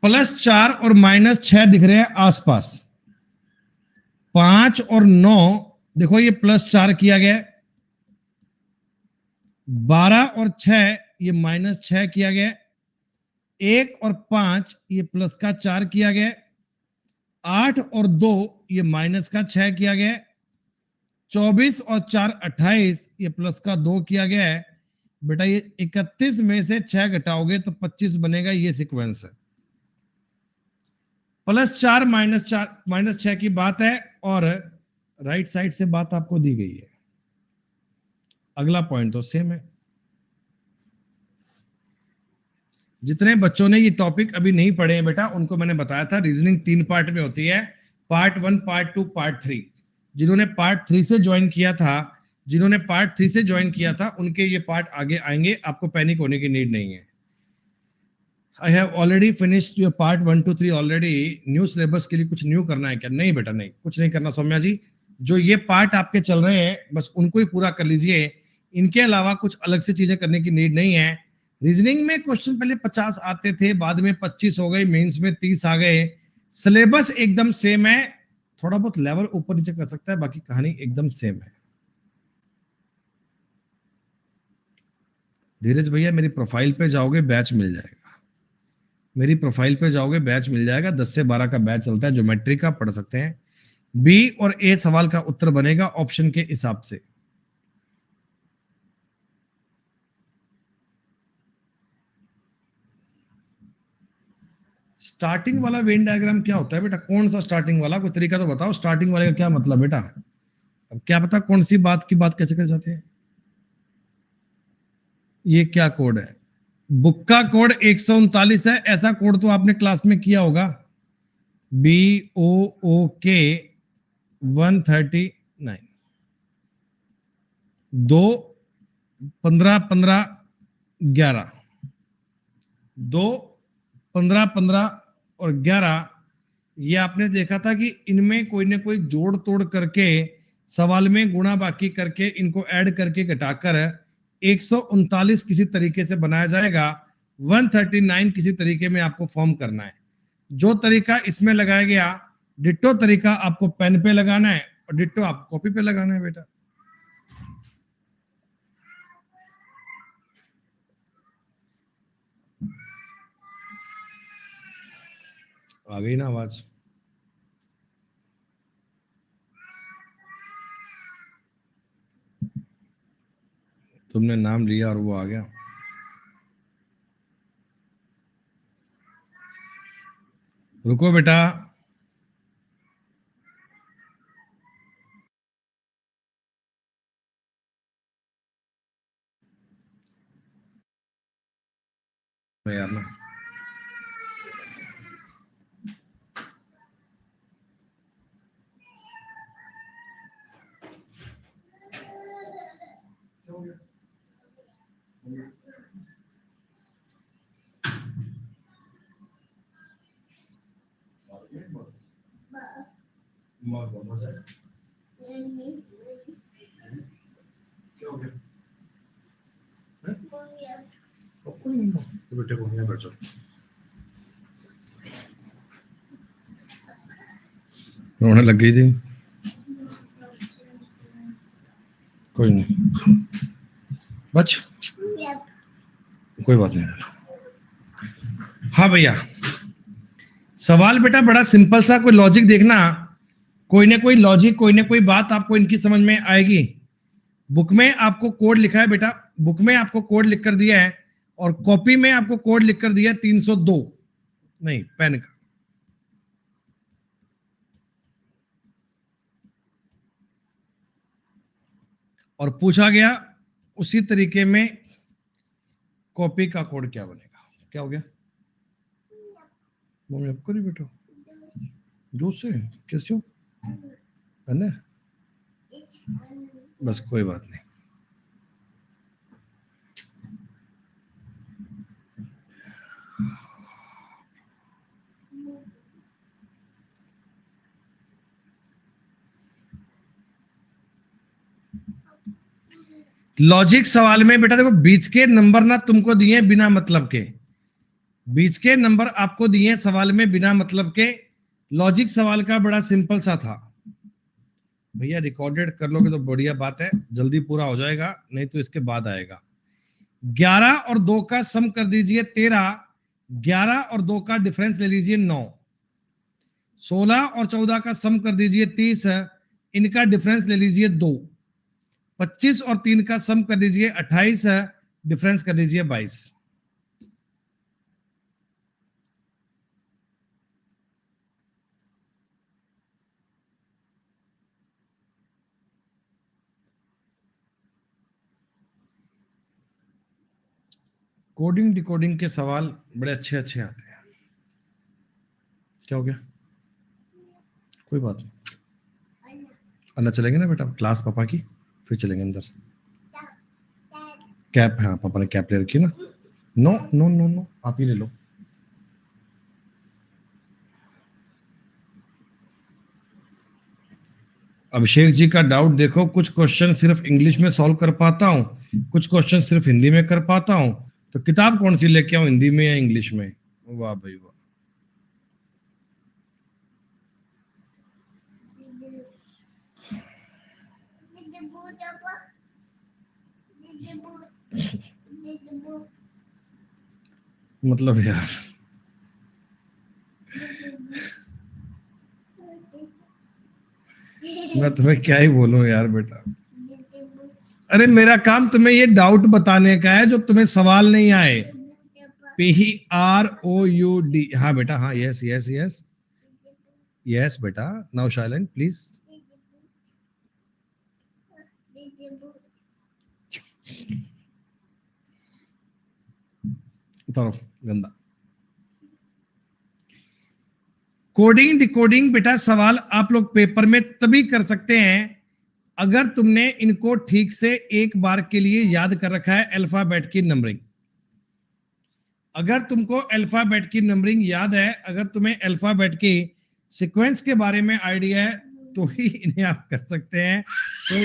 +4 और -6 दिख रहे हैं आसपास। 5 और 9 देखो ये +4 किया गया, 12 और 6 ये -6 किया गया, 1 और 5 ये +4 किया गया, 8 और 2 ये -6 किया गया, 24 और 4 28 ये +2 किया गया है। बेटा ये 31 में से 6 घटाओगे तो 25 बनेगा, ये सीक्वेंस है। +4 -6 की बात है, और राइट साइड से बात आपको दी गई है। अगला पॉइंट तो सेम है। जितने बच्चों ने ये टॉपिक अभी नहीं पढ़े हैं बेटा, उनको मैंने बताया था रीजनिंग 3 पार्ट में होती है, पार्ट 1, पार्ट 2, पार्ट 3। जिन्होंने पार्ट 3 से ज्वाइन किया था, उनके ये पार्ट आगे आएंगे, आपको पैनिक होने की नीड नहीं है। I have already finished your part 1 to 3 already। New syllabus के लिए कुछ न्यू करना है क्या? नहीं बेटा, नहीं, कुछ नहीं करना सौम्या जी। जो ये पार्ट आपके चल रहे हैं बस उनको ही पूरा कर लीजिए, इनके अलावा कुछ अलग से चीजें करने की नीड नहीं है। रीजनिंग में क्वेश्चन पहले 50 आते थे, बाद में 25 हो गए, मेंस में 30 आ गए। सिलेबस एकदम सेम है, थोड़ा बहुत लेवल ऊपर नीचे कर सकता है, बाकी कहानी एकदम सेम है। धीरज भैया मेरी प्रोफाइल पे जाओगे बैच मिल जाएगा, मेरी प्रोफाइल पे जाओगे बैच मिल जाएगा। 10 से 12 का बैच चलता है, ज्योमेट्री का, पढ़ सकते हैं। बी और ए सवाल का उत्तर बनेगा ऑप्शन के हिसाब से। स्टार्टिंग वाला वेन डायग्राम क्या होता है बेटा? कौन सा स्टार्टिंग वाला? कोई तरीका तो बताओ, स्टार्टिंग वाले का क्या मतलब बेटा? अब क्या पता कौन सी बात की बात कैसे कर जाते हैं। ये क्या कोड है? बुक का कोड 139 है। ऐसा कोड तो आपने क्लास में किया होगा, BOOK 139। 2 15 15 11, 2 15 15 और 11। ये आपने देखा था कि इनमें कोई ना कोई जोड़ तोड़ करके सवाल में गुणा बाकी करके इनको ऐड करके घटाकर 139 किसी तरीके से बनाया जाएगा। 139 किसी तरीके में आपको फॉर्म करना है। जो तरीका इसमें लगाया गया, डिट्टो तरीका आपको पेन पे लगाना है और डिट्टो आपको कॉपी पे लगाना है बेटा। आ गई ना आवाज? तुमने नाम लिया और वो आ गया। रुको बेटा, यार ना बेटे को नहीं बैठो। रोने लग गई थी, कोई नहीं बच, कोई बात नहीं। हाँ भैया, सवाल बेटा बड़ा सिंपल सा, कोई लॉजिक देखना, कोई ना कोई लॉजिक, कोई ना कोई बात आपको इनकी समझ में आएगी। बुक में आपको कोड लिखा है बेटा, बुक में आपको कोड लिख कर दिया है, और कॉपी में आपको कोड लिख कर दिया 302, नहीं पेन का। और पूछा गया उसी तरीके में कॉपी का कोड क्या बनेगा। क्या हो गया मम्मी, आपको नहीं बेटा जोश से कैसे हो, है ना, बस कोई बात नहीं। लॉजिक सवाल में बेटा देखो, बीच के नंबर ना तुमको दिए बिना मतलब के, बीच के नंबर आपको दिए सवाल में बिना मतलब के। लॉजिक सवाल का बड़ा सिंपल सा था भैया, रिकॉर्डेड कर लोगे तो बढ़िया बात है, जल्दी पूरा हो जाएगा, नहीं तो इसके बाद आएगा। 11 और 2 का सम कर दीजिए 13, 11 और 2 का डिफरेंस ले लीजिए 9, 16 और 14 का सम कर दीजिए 30, इनका डिफरेंस ले लीजिए 2, 25 और 3 का सम कर दीजिए 28, डिफरेंस कर दीजिए 22। कोडिंग डिकोडिंग के सवाल बड़े अच्छे अच्छे आते हैं। क्या हो गया, कोई बात नहीं, अंदर चलेंगे ना बेटा, क्लास पापा की, फिर चलेंगे अंदर। कैप, हाँ पापा ने कैप ले रखी है ना। नो नो नो नो, आप ही ले लो। अभिषेक जी का डाउट देखो, कुछ क्वेश्चन सिर्फ इंग्लिश में सॉल्व कर पाता हूँ, कुछ क्वेश्चन सिर्फ हिंदी में कर पाता हूँ, तो किताब कौन सी लेके आऊं, हिंदी में या इंग्लिश में? वाह भाई वाह। मतलब यार मैं तुम्हें क्या ही बोलूं यार बेटा। अरे मेरा काम तुम्हें ये डाउट बताने का है जो तुम्हें सवाल नहीं आए। PROUD, हाँ बेटा, हाँ, यस यस यस यस बेटा, नाउ साइलेंट प्लीज। उतारो गंदा। कोडिंग डिकोडिंग बेटा सवाल आप लोग पेपर में तभी कर सकते हैं अगर तुमने इनको ठीक से एक बार के लिए याद कर रखा है, अल्फाबेट की नंबरिंग। अगर तुमको अल्फाबेट की नंबरिंग याद है, अगर तुम्हें अल्फाबेट की सीक्वेंस के बारे में आइडिया है, तो ही इन्हें आप कर सकते हैं। तो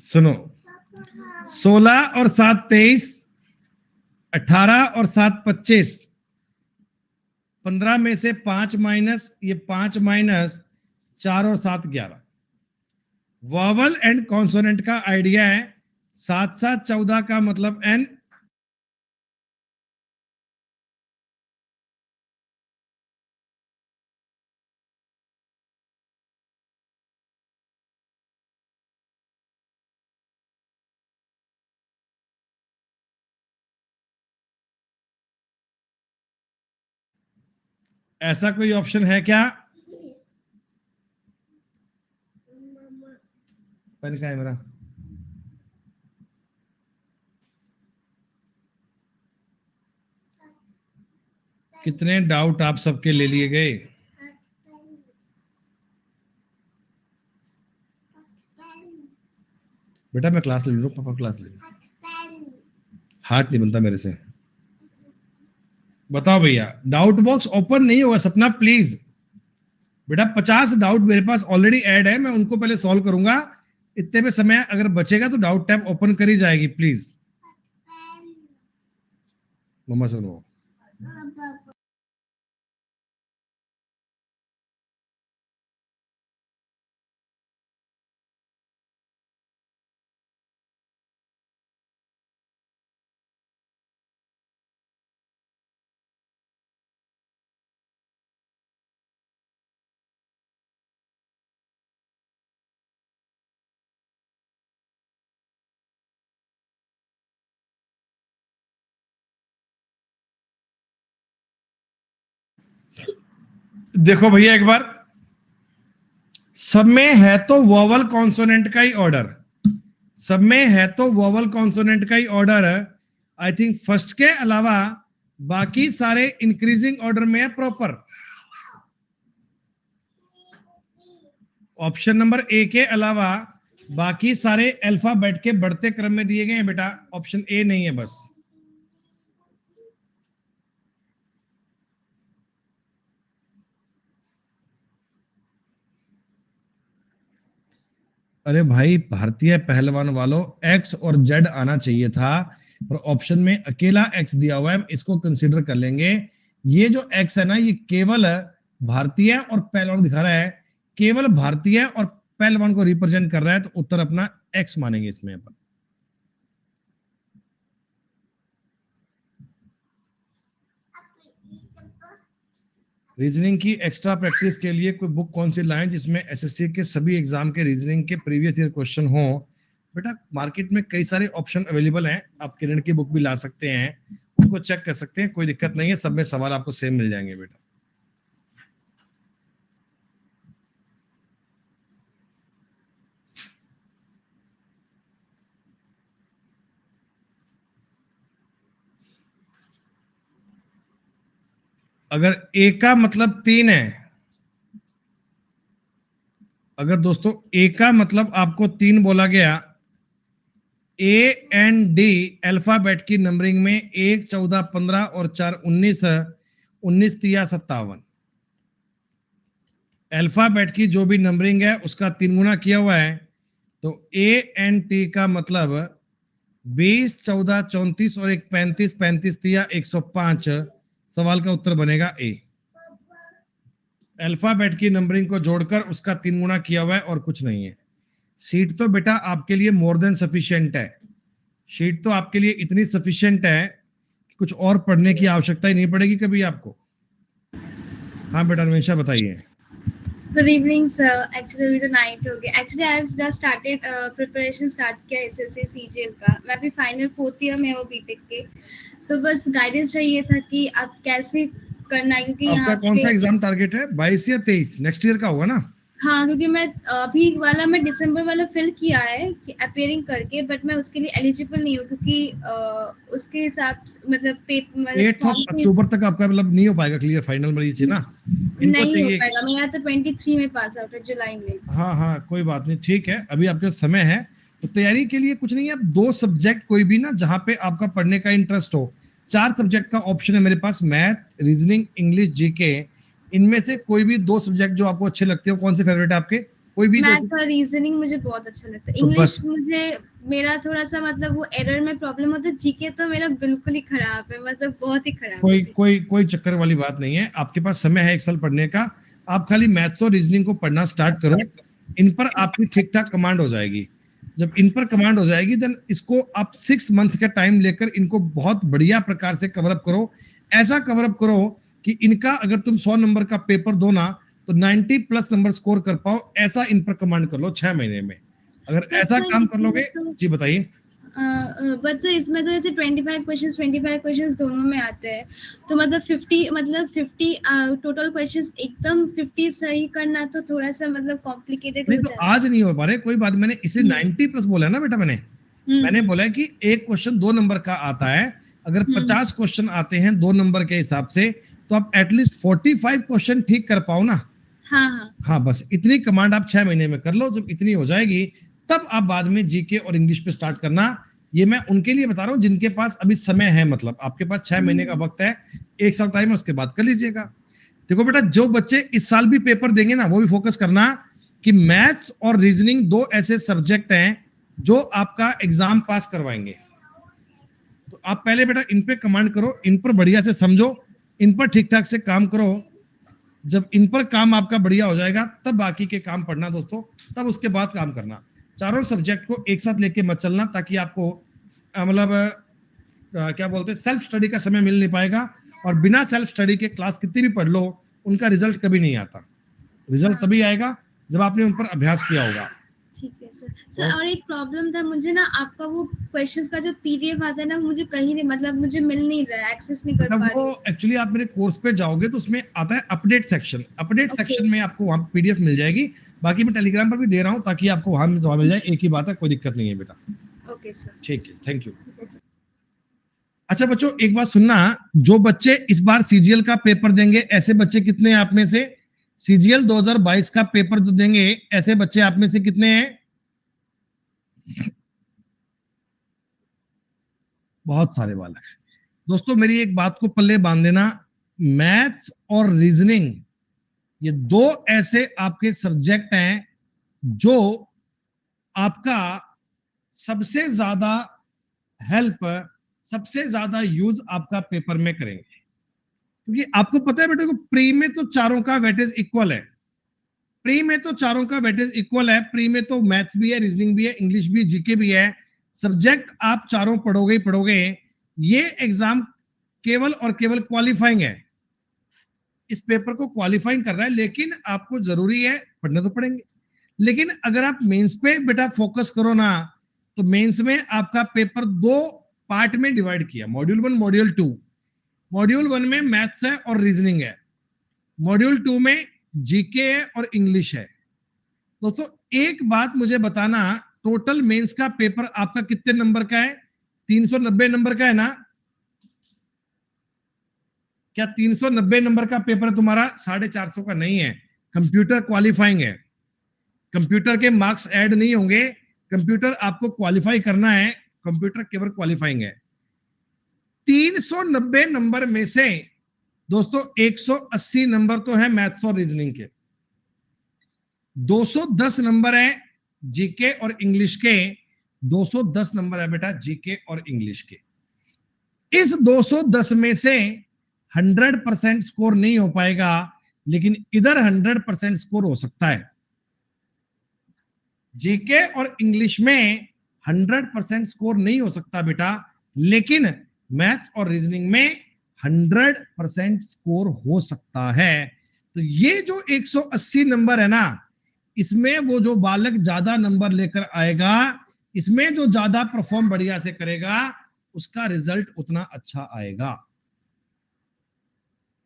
सुनो, 16 और 7 23, 18 और 7 25, 15 में से 5 माइनस, ये 5 माइनस 4 और 7 11। वॉवल एंड कॉन्सोनेंट का आइडिया है, 7 7 14 का मतलब n। ऐसा कोई ऑप्शन है क्या? पेन का है मेरा। कितने डाउट आप सबके ले लिए गए? बेटा मैं क्लास ले लूँ, पापा क्लास ले लूँ। हार्ट नहीं बनता मेरे से। बताओ भैया, डाउट बॉक्स ओपन नहीं होगा सपना प्लीज। बेटा 50 डाउट मेरे पास ऑलरेडी ऐड है, मैं उनको पहले सॉल्व करूंगा। इतने में समय अगर बचेगा तो डाउट टैब ओपन करी जाएगी प्लीज। मम्मा सुनो। देखो भैया एक बार, सब में है तो वोवल कॉन्सोनेंट का ही ऑर्डर, सब में है तो वोवल कॉन्सोनेंट का ही ऑर्डर है। आई थिंक फर्स्ट के अलावा बाकी सारे इंक्रीजिंग ऑर्डर में है प्रॉपर। ऑप्शन नंबर ए के अलावा बाकी सारे अल्फाबेट के बढ़ते क्रम में दिए गए हैं बेटा, ऑप्शन ए नहीं है बस। अरे भाई भारतीय पहलवान वालों, एक्स और जेड आना चाहिए था, पर ऑप्शन में अकेला एक्स दिया हुआ है, इसको कंसीडर कर लेंगे। ये जो एक्स है ना, ये केवल भारतीय और पहलवान दिखा रहा है, केवल भारतीय और पहलवान को रिप्रेजेंट कर रहा है, तो उत्तर अपना एक्स मानेंगे इसमें अपन। रीजनिंग की एक्स्ट्रा प्रैक्टिस के लिए कोई बुक कौन सी लाएं जिसमें एसएससी के सभी एग्जाम के रीजनिंग के प्रीवियस ईयर क्वेश्चन हो? बेटा मार्केट में कई सारे ऑप्शन अवेलेबल हैं, आप किरण की बुक भी ला सकते हैं, उनको चेक कर सकते हैं, कोई दिक्कत नहीं है, सब में सवाल आपको सेम मिल जाएंगे बेटा। अगर ए का मतलब 3 है, अगर दोस्तों ए का मतलब आपको 3 बोला गया, ए एंड डी अल्फाबेट की नंबरिंग में 1, 14, 15 और 4, 19, 19 तिया 57। अल्फाबेट की जो भी नंबरिंग है उसका 3 गुना किया हुआ है, तो ए एंड टी का मतलब 20, 14, 34 और 1 35, 35 तिया 105। सवाल का उत्तर बनेगा ए। अल्फाबेट की नंबरिंग को जोड़कर उसका 3 गुना किया हुआ है और कुछ नहीं है। सीट तो बेटा आपके लिए मोर देन सफिशिएंट है, शीट तो आपके लिए इतनी सफिशिएंट है कि कुछ और पढ़ने की आवश्यकता ही नहीं पड़ेगी कभी आपको। हाँ बेटा रमेशा बताइए। गुड इवनिंग सर, एक्चुअली अभी तो नाइट हो गया। Actually I have just started preparation start किया एसएससी सीजीएल का, मैं भी फाइनल 4th ईयर में हूँ बीटेक के। सो बस गाइडेंस चाहिए था कि आप कैसे करना है, क्योंकि आपका कौन सा एग्जाम टारगेट है? 22 या 23 नेक्स्ट ईयर का होगा ना? हाँ, क्योंकि मैं अभी वाला मैं दिसंबर वाला फिल किया है अपेयरिंग करके, बट मैं उसके लिए एलिजिबल नहीं हूँ क्योंकि उसके हिसाब से मतलब 8 अक्टूबर तक आपका मतलब नहीं हो पाएगा क्लियर फाइनल मरीज ना, नहीं हो पाएगा। मेरा तो 23 में पास आउट है, जुलाई में। हाँ हाँ कोई बात नहीं, ठीक है, अभी आपके पास समय है, तो तैयारी के लिए कुछ नहीं है। आप 2 सब्जेक्ट कोई भी ना जहाँ पे आपका पढ़ने का इंटरेस्ट हो, 4 सब्जेक्ट का ऑप्शन है मेरे पास, मैथ, रीजनिंग, इंग्लिश, जीके, इनमें से कोई भी 2 सब्जेक्ट जो आपको अच्छे लगते हो, कौन से फेवरेट है आपके? कोई भी? मैथ्स और रीजनिंग मुझे बहुत अच्छा लगता है। इंग्लिश मुझे मेरा थोड़ा सा मतलब वो एरर में प्रॉब्लम होता है, जीके तो मेरा बिल्कुल ही खराब है, मतलब बहुत ही खराब है। कोई चक्कर वाली बात नहीं है, आपके पास समय है 1 साल पढ़ने का। आप खाली मैथ्स और रीजनिंग को पढ़ना स्टार्ट करो, इन पर आपकी ठीक ठाक कमांड हो जाएगी। जब इन पर कमांड हो जाएगी देन इसको आप 6 मंथ का टाइम लेकर इनको बहुत बढ़िया प्रकार से कवरअप करो। ऐसा कवरअप करो कि इनका अगर तुम 100 नंबर का पेपर दो ना तो 90+ नंबर स्कोर कर पाओ, ऐसा इन पर कमांड कर लो 6 महीने में। अगर ऐसा काम कर लोगे तो जी बताइए। बट सर इसमें तो ऐसे 25 क्वेश्चंस दोनों में आते हैं, तो मतलब 50 टोटल क्वेश्चंस एकदम 50 सही करना तो थोड़ा सा मतलब कॉम्प्लिकेटेड हो जाता है। तो आज नहीं हो पा रहे, कोई बात, मैंने इसलिए 90+ बोला है ना बेटा, मैंने बोला है कि एक क्वेश्चन 2 नंबर का आता है, अगर 50 क्वेश्चन आते हैं 2 नंबर के हिसाब से, तो आप एटलीस्ट 45 क्वेश्चन ठीक कर पाओ ना। हाँ बस इतनी कमांड आप 6 महीने में कर लो। जब इतनी हो जाएगी तब आप बाद में जीके और इंग्लिश पे स्टार्ट करना। ये मैं उनके लिए बता रहा हूँ जिनके पास अभी समय है, मतलब आपके पास 6 महीने का वक्त है, 1 साल टाइम है, उसके बाद कर लीजिएगा। देखो बेटा जो बच्चे इस साल भी पेपर देंगे ना, वो भी फोकस करना कि मैथ्स और रीजनिंग 2 ऐसे सब्जेक्ट हैं जो आपका एग्जाम पास करवाएंगे। तो आप पहले बेटा इन पे कमांड करो, इन पर बढ़िया से समझो, इन पर ठीक ठाक से काम करो। जब इन पर काम आपका बढ़िया हो जाएगा तब बाकी के काम पढ़ना दोस्तों, तब उसके बाद काम करना। चारों सब्जेक्ट को एक साथ लेके मत चलना, ताकि आपको मतलब क्या बोलते हैं सेल्फ स्टडी का समय मिल नहीं पाएगा, और बिना सेल्फ स्टडी के क्लास कितनी भी पढ़ लो उनका रिजल्ट कभी नहीं आता। रिजल्ट तभी आएगा जब आपने उन पर अभ्यास किया होगा। ठीक है सर। सर और एक प्रॉब्लम था मुझे ना, आपका वो क्वेश्चंस का जो पीडीएफ आता है ना, मुझे कहीं नहीं, मतलब मुझे मिल नहीं रहा है, एक्सेस नहीं कर मतलब पा वो रही हूँ। एक्चुअली आप मेरे कोर्स पे जाओगे तो उसमें आता है update section, update okay section में आपको वहाँ पीडीएफ मिल जाएगी। बाकी मैं टेलीग्राम पर भी दे रहा हूँ ताकि आपको वहां जवाब मिल जाए, एक ही बात है, कोई दिक्कत नहीं है बेटा। Okay sir. ठीक है, थैंक यू। ठीक है सर। अच्छा बच्चों एक बात सुनना, जो बच्चे इस बार सीजीएल का पेपर देंगे, ऐसे बच्चे कितने हैं आप में से? सीजीएल 2022 का पेपर जो देंगे ऐसे बच्चे आप में से कितने हैं? बहुत सारे बालक। दोस्तों मेरी एक बात को पल्ले बांध लेना, मैथ्स और रीजनिंग ये दो ऐसे आपके सब्जेक्ट हैं जो आपका सबसे ज्यादा हेल्प, सबसे ज्यादा यूज आपका पेपर में करेंगे। क्योंकि आपको पता है बेटे को प्री में तो चारों का वेटेज इक्वल है, प्री में तो चारों का वेटेज इक्वल है। प्री में तो मैथ्स भी है, रीजनिंग भी है, इंग्लिश भी, जीके भी है। सब्जेक्ट आप चारों पढ़ोगे ही पढ़ोगे। ये एग्जाम केवल और केवल क्वालिफाइंग है, इस पेपर को क्वालिफाइंग कर रहा है, लेकिन आपको जरूरी है पढ़ने तो पड़ेंगे। लेकिन अगर आप मेंस पे बेटा फोकस करो ना, तो मेंस में आपका पेपर दो पार्ट में डिवाइड किया, मॉड्यूल 1 मॉड्यूल 2। मॉड्यूल 1 में मैथ्स है और रीजनिंग है, मॉड्यूल 2 में जीके है और इंग्लिश है। दोस्तों एक बात मुझे बताना, टोटल मेंस का पेपर आपका कितने नंबर का है? 390 नंबर का है ना? क्या 390 नंबर का पेपर है तुम्हारा? 450 का नहीं है, कंप्यूटर क्वालिफाइंग है। कंप्यूटर के मार्क्स ऐड नहीं होंगे, कंप्यूटर आपको क्वालिफाई करना है, कंप्यूटर केवल क्वालिफाइंग है। 390 नंबर में से दोस्तों 180 नंबर तो है मैथ्स और रीजनिंग के, 210 नंबर है जीके और इंग्लिश के, 210 नंबर है बेटा जीके और इंग्लिश के। इस 210 में से 100% स्कोर नहीं हो पाएगा, लेकिन इधर 100% स्कोर हो सकता है। जीके और इंग्लिश में 100% स्कोर नहीं हो सकता बेटा, लेकिन मैथ्स और रीजनिंग में 100% स्कोर हो सकता है। तो ये जो 180 नंबर है ना, इसमें वो जो बालक ज्यादा नंबर लेकर आएगा, इसमें जो ज्यादा परफॉर्म बढ़िया से करेगा, उसका रिजल्ट उतना अच्छा आएगा,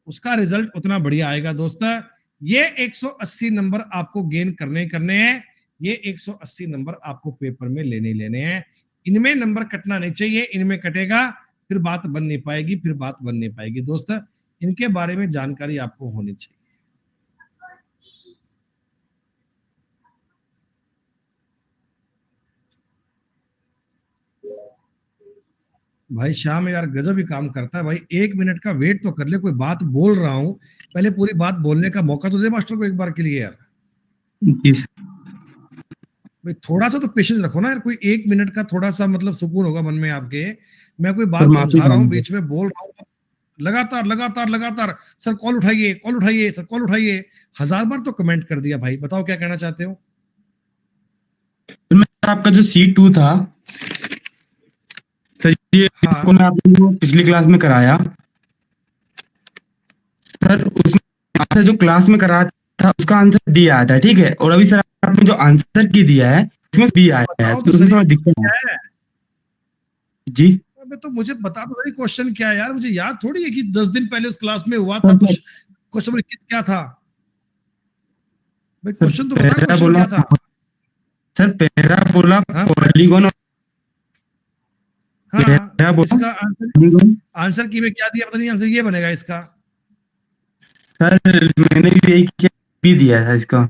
उसका रिजल्ट उतना बढ़िया आएगा। दोस्तों ये 180 नंबर आपको गेन करने हैं, ये 180 नंबर आपको पेपर में लेने हैं। इनमें नंबर कटना नहीं चाहिए, इनमें कटेगा फिर बात बन नहीं पाएगी, फिर बात बन नहीं पाएगी। दोस्तों इनके बारे में जानकारी आपको होनी चाहिए। भाई श्याम यार गजब ही काम करता है भाई, 1 मिनट का वेट तो कर ले, कोई बात बोल रहा हूं, पहले पूरी बात बोलने का मौका तो दे मास्टर को एक बार के लिए यार। भाई थोड़ा सा तो पेशेंस रखो ना यार, कोई 1 मिनट का थोड़ा सा मतलब सुकून होगा मन में आपके। मैं कोई बात समझा रहा हूँ, बीच में बोल रहा हूँ, लगातार लगातार लगातार सर कॉल उठाइए, कॉल उठाइए, सर कॉल उठाइए, 1000 बार तो कमेंट कर दिया भाई, बताओ क्या कहना चाहते हो? आपका जो C2 था सर, ये हाँ। मैं आप लोगों को पिछली क्लास में कराया सर, उसमें आपसे जो क्लास में कराया था उसका आंसर डी आया था, ठीक है। और अभी सर आपने जो आंसर की दिया है उसमें बी आया है, तो उसमें थोड़ा दिक्कत है जी। अबे तो मुझे बता दो भाई क्वेश्चन क्या है यार, मुझे याद थोड़ी है कि 10 दिन पहले उस क्लास में हुआ था कुछ, क्वेश्चन क्या था भाई? क्वेश्चन तो बता, क्वेश्चन क्या था? सर पहला बोला पॉलीगॉन, हाँ इसका आंसर की में क्या दिया पता नहीं, आंसर ये बनेगा इसका। सर मैंने भी यही किया, बी दिया था इसका।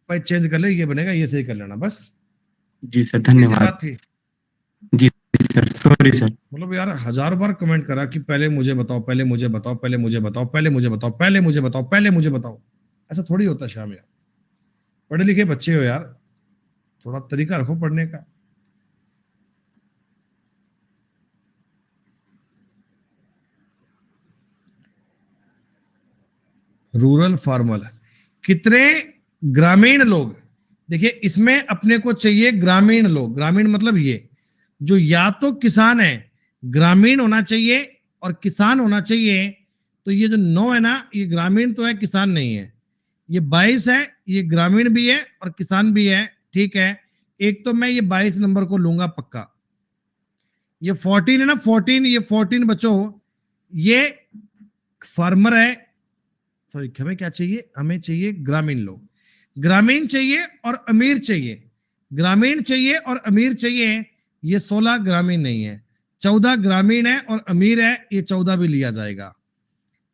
भाई चेंज कर ले, ये बनेगा, ये सही कर लेना बस। जी सर धन्यवाद। थी जी सर, सॉरी सर। मतलब यार 1000 बार कमेंट करा कि पहले मुझे बताओ, पहले मुझे बताओ, पहले मुझे बताओ, पहले मुझे बताओ, पहले मुझे बताओ, पहले मुझे बताओ। ऐसा थोड़ी होता श्याम यार, पढ़े लिखे बच्चे हो यार, थोड़ा तरीका रखो पढ़ने का। रूरल फार्मर, कितने ग्रामीण लोग, देखिए इसमें अपने को चाहिए ग्रामीण लोग। ग्रामीण मतलब ये जो या तो किसान है, ग्रामीण होना चाहिए, और किसान होना चाहिए। तो ये जो 9 है ना, ये ग्रामीण तो है, किसान नहीं है। ये 22 है, ये ग्रामीण भी है और किसान भी है, ठीक है, एक तो मैं ये 22 नंबर को लूंगा पक्का। ये 14 है ना, 14, ये 14 बच्चों, ये फार्मर है, सॉरी हमें क्या चाहिए, हमें चाहिए ग्रामीण लोग, ग्रामीण चाहिए और अमीर चाहिए, ग्रामीण चाहिए और अमीर चाहिए। ये 16 ग्रामीण नहीं है, 14 ग्रामीण है और अमीर है, ये 14 भी लिया जाएगा।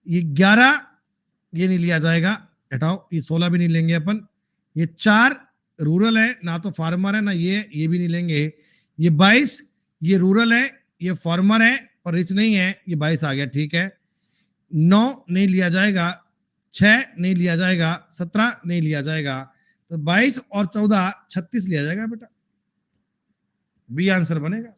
ये 11 ये नहीं लिया जाएगा, हटाओ, ये 16 भी नहीं लेंगे अपन। ये 4 रूरल है, ना तो फार्मर है ना ये भी नहीं लेंगे। ये 22 ये रूरल है, ये फार्मर है और रिच नहीं है, ये 22 आ गया, ठीक है। 9 नहीं लिया जाएगा, 6 नहीं लिया जाएगा, 17 नहीं लिया जाएगा, तो 22 और 14 36 लिया जाएगा बेटा। बी आंसर बनेगा,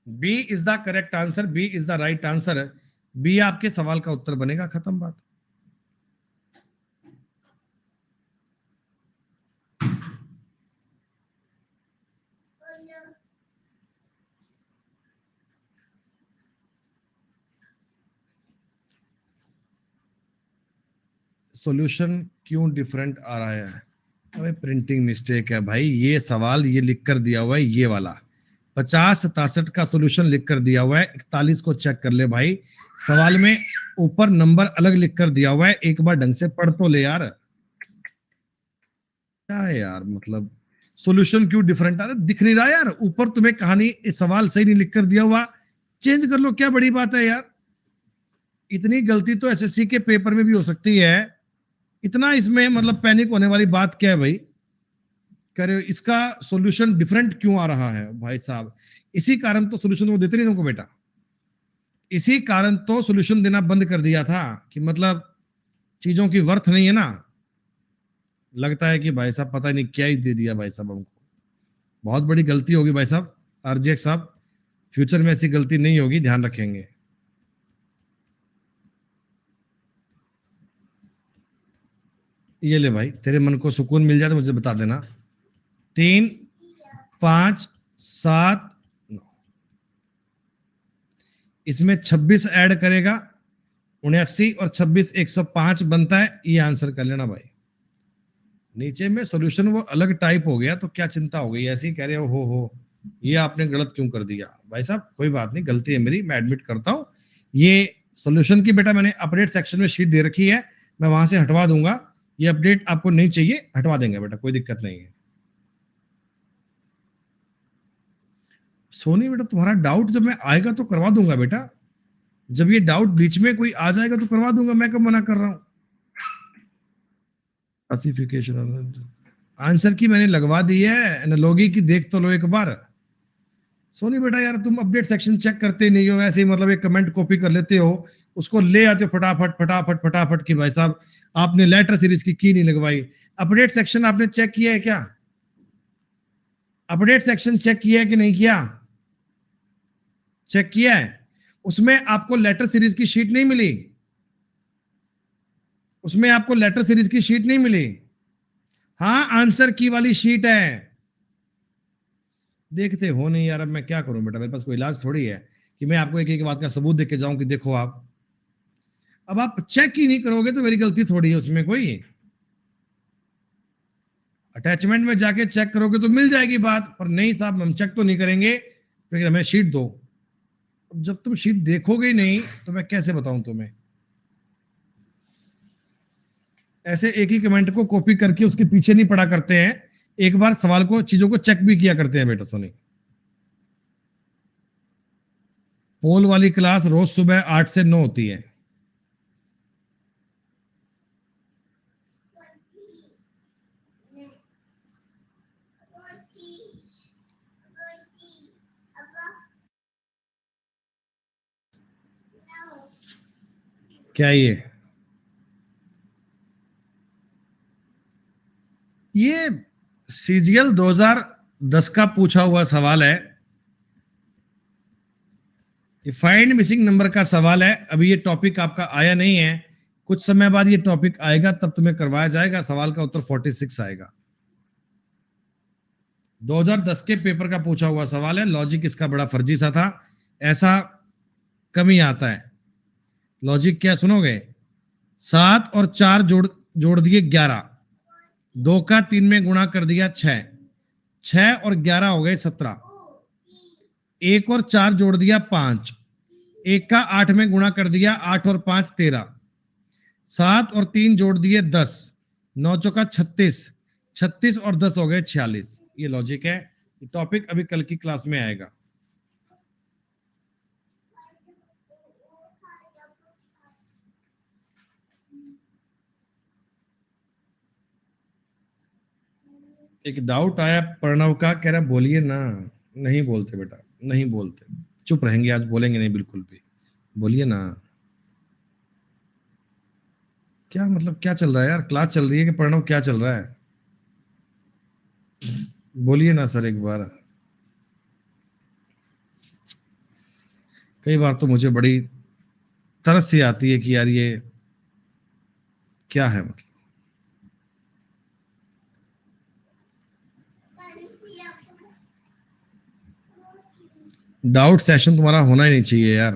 B is the correct answer, B is the right answer, B आपके सवाल का उत्तर बनेगा, खत्म बात। सॉल्यूशन क्यों डिफरेंट आ रहा है? अबे प्रिंटिंग मिस्टेक है भाई, ये सवाल ये लिख कर दिया हुआ है, ये वाला 50-67 का सॉल्यूशन लिख कर दिया हुआ है, 41 को चेक कर ले भाई, सवाल में ऊपर नंबर अलग लिख कर दिया हुआ है, एक बार ढंग से पढ़ तो ले यार। क्या है यार, मतलब सॉल्यूशन क्यों डिफरेंट आ रहा है, दिख नहीं रहा यार ऊपर तुम्हें कहानी, इस सवाल सही नहीं लिख कर दिया हुआ, चेंज कर लो, क्या बड़ी बात है यार। इतनी गलती तो एसएससी के पेपर में भी हो सकती है, इतना इसमें मतलब पैनिक होने वाली बात क्या है भाई? कह रहे हो इसका सॉल्यूशन डिफरेंट क्यों आ रहा है भाई साहब, इसी कारण तो सॉल्यूशन वो देते नहीं तुमको बेटा, इसी कारण तो सॉल्यूशन देना बंद कर दिया था कि मतलब चीजों की वर्थ नहीं है ना। लगता है कि भाई साहब पता नहीं क्या ही दे दिया भाई साहब हमको, बहुत बड़ी गलती होगी भाई साहब, आरजेएक्स साहब, फ्यूचर में ऐसी गलती नहीं होगी, ध्यान रखेंगे। ये ले भाई, तेरे मन को सुकून मिल जाए तो मुझे बता देना। 3, 5, 7, 9, इसमें 26 ऐड करेगा, 79 और 26 105 बनता है, ये आंसर कर लेना भाई। नीचे में सॉल्यूशन वो अलग टाइप हो गया तो क्या चिंता हो गई, ऐसे ही कह रहे हो ये आपने गलत क्यों कर दिया भाई साहब, कोई बात नहीं, गलती है मेरी, मैं एडमिट करता हूं। ये सॉल्यूशन की बेटा मैंने अपडेट सेक्शन में शीट दे रखी है, मैं वहां से हटवा दूंगा, ये अपडेट आपको नहीं चाहिए, हटवा देंगे बेटा, कोई दिक्कत नहीं है। सोनी बेटा तुम्हारा डाउट जब मैं आएगा तो करवा दूंगा बेटा, जब ये डाउट बीच में कोई आ जाएगा तो करवा दूंगा, मैं कब मना कर रहा हूं। क्लासिफिकेशन आंसर की मैंने लगवा दी है, एनालॉजी की देख तो लो एक बार। सोनी बेटा यार तुम अपडेट सेक्शन चेक करते नहीं हो, ऐसे ही मतलब एक कमेंट कॉपी कर लेते हो, उसको ले आते हो फटाफट फटाफट फटाफट की भाई साहब आपने लेटर सीरीज की नहीं लगवाई। अपडेट सेक्शन आपने चेक किया है क्या? अपडेट सेक्शन चेक किया है कि नहीं किया? चेक किया है, उसमें आपको लेटर सीरीज की शीट नहीं मिली, उसमें आपको लेटर सीरीज की शीट नहीं मिली, हाँ आंसर की वाली शीट है। देखते हो नहीं यार, अब मैं क्या करूं बेटा, मेरे पास कोई इलाज थोड़ी है कि मैं आपको एक एक बात का सबूत देके जाऊं कि देखो आप, अब आप चेक ही नहीं करोगे तो मेरी गलती थोड़ी है उसमें कोई। अटैचमेंट में जाके चेक करोगे तो मिल जाएगी बात, पर नहीं साहब हम चेक तो नहीं करेंगे, लेकिन हमें शीट दो। अब जब तुम शीट देखोगे ही नहीं तो मैं कैसे बताऊं तुम्हें? ऐसे एक ही कमेंट को कॉपी करके उसके पीछे नहीं पढ़ा करते हैं, एक बार सवाल को चीजों को चेक भी किया करते हैं बेटा। सोनी पोल वाली क्लास रोज सुबह 8 से 9 होती है। क्या ये सीजीएल 2010 का पूछा हुआ सवाल है, ये फाइंड मिसिंग नंबर का सवाल है। अभी ये टॉपिक आपका आया नहीं है, कुछ समय बाद ये टॉपिक आएगा, तब तुम्हें करवाया जाएगा, सवाल का उत्तर 46 आएगा। 2010 के पेपर का पूछा हुआ सवाल है, लॉजिक इसका बड़ा फर्जी सा था, ऐसा कम ही आता है। लॉजिक क्या सुनोगे, 7 और 4 जोड़ दिए 11, 2 का 3 में गुणा कर दिया 6, 6 और 11 हो गए 17, 1 और 4 जोड़ दिया 5, 1 का 8 में गुणा कर दिया 8 और 5 13, 7 और 3 जोड़ दिए 10, 9 चौका 36, 36 और 10 हो गए 46। ये लॉजिक है। ये टॉपिक अभी कल की क्लास में आएगा। एक डाउट आया प्रणव का, कह रहा बोलिए ना। नहीं बोलते बेटा, नहीं बोलते, चुप रहेंगे आज, बोलेंगे नहीं बिल्कुल भी। बोलिए ना। क्या मतलब क्या चल रहा है यार? क्लास चल रही है कि प्रणव क्या चल रहा है? बोलिए ना सर एक बार। कई बार तो मुझे बड़ी तरस सी आती है कि यार ये क्या है मतलब। डाउट सेशन तुम्हारा होना ही नहीं चाहिए यार।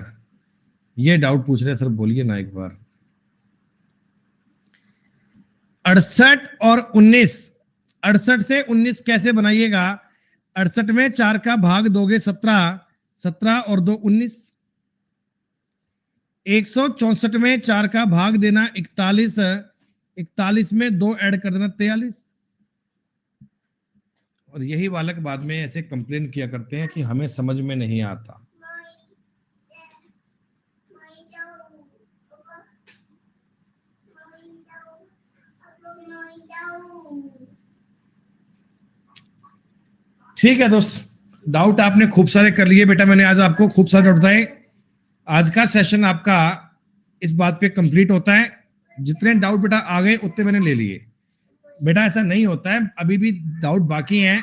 ये डाउट पूछ रहे सर, बोलिए ना एक बार। 68 और 19, 68 से 19 कैसे बनाइएगा? 68 में 4 का भाग दोगे 17, 17 और 2 19। 164 में 4 का भाग देना 41, 41 में 2 ऐड कर देना 43। और यही बालक बाद में ऐसे कंप्लेन किया करते हैं कि हमें समझ में नहीं आता। ठीक है दोस्त, डाउट आपने खूब सारे कर लिए बेटा, मैंने आज आपको खूब सारे डाउट बताए। आज का सेशन आपका इस बात पे कंप्लीट होता है। जितने डाउट बेटा आ गए उतने मैंने ले लिए बेटा, ऐसा नहीं होता है, अभी भी डाउट बाकी हैं।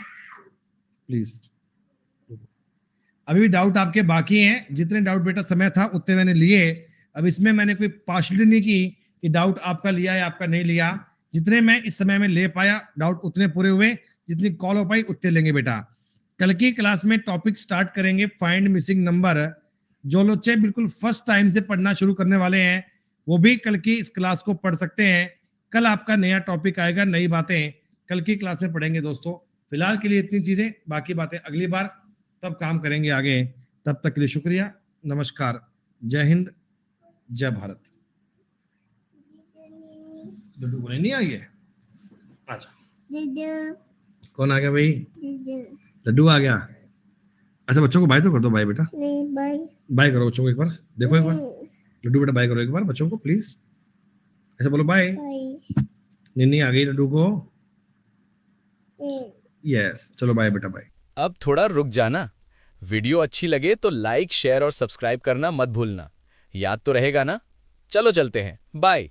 प्लीज, अभी भी डाउट आपके बाकी हैं। जितने डाउट बेटा समय था उतने मैंने लिए। अब इसमें मैंने कोई पार्शलिटी नहीं की कि डाउट आपका लिया या आपका नहीं लिया। जितने मैं इस समय में ले पाया डाउट उतने पूरे हुए, जितनी कॉल हो पाई उतने लेंगे बेटा। कल की क्लास में टॉपिक स्टार्ट करेंगे फाइंड मिसिंग नंबर। जो बच्चे बिल्कुल फर्स्ट टाइम से पढ़ना शुरू करने वाले हैं वो भी कल की इस क्लास को पढ़ सकते हैं। कल आपका नया टॉपिक आएगा, नई बातें कल की क्लास में पढ़ेंगे दोस्तों। फिलहाल के लिए इतनी चीजें, बाकी बातें अगली बार तब काम करेंगे आगे। तब तक के लिए शुक्रिया, नमस्कार, जय हिंद, जय भारत। लड्डू को नहीं आई है? अच्छा, कौन आ गया भाई? लड्डू आ गया। अच्छा बच्चों को बाय तो कर दो। बाय बेटा, बाय करो बच्चों को एक बार, देखो एक बार। लड्डू बेटा बाय करो एक बार बच्चों को प्लीज, ऐसे बोलो बाय। निन्नी आ गई लड्डू को। यस, चलो बाय बेटा बाय। अब थोड़ा रुक जाना। वीडियो अच्छी लगे तो लाइक, शेयर और सब्सक्राइब करना मत भूलना। याद तो रहेगा ना? चलो चलते हैं, बाय।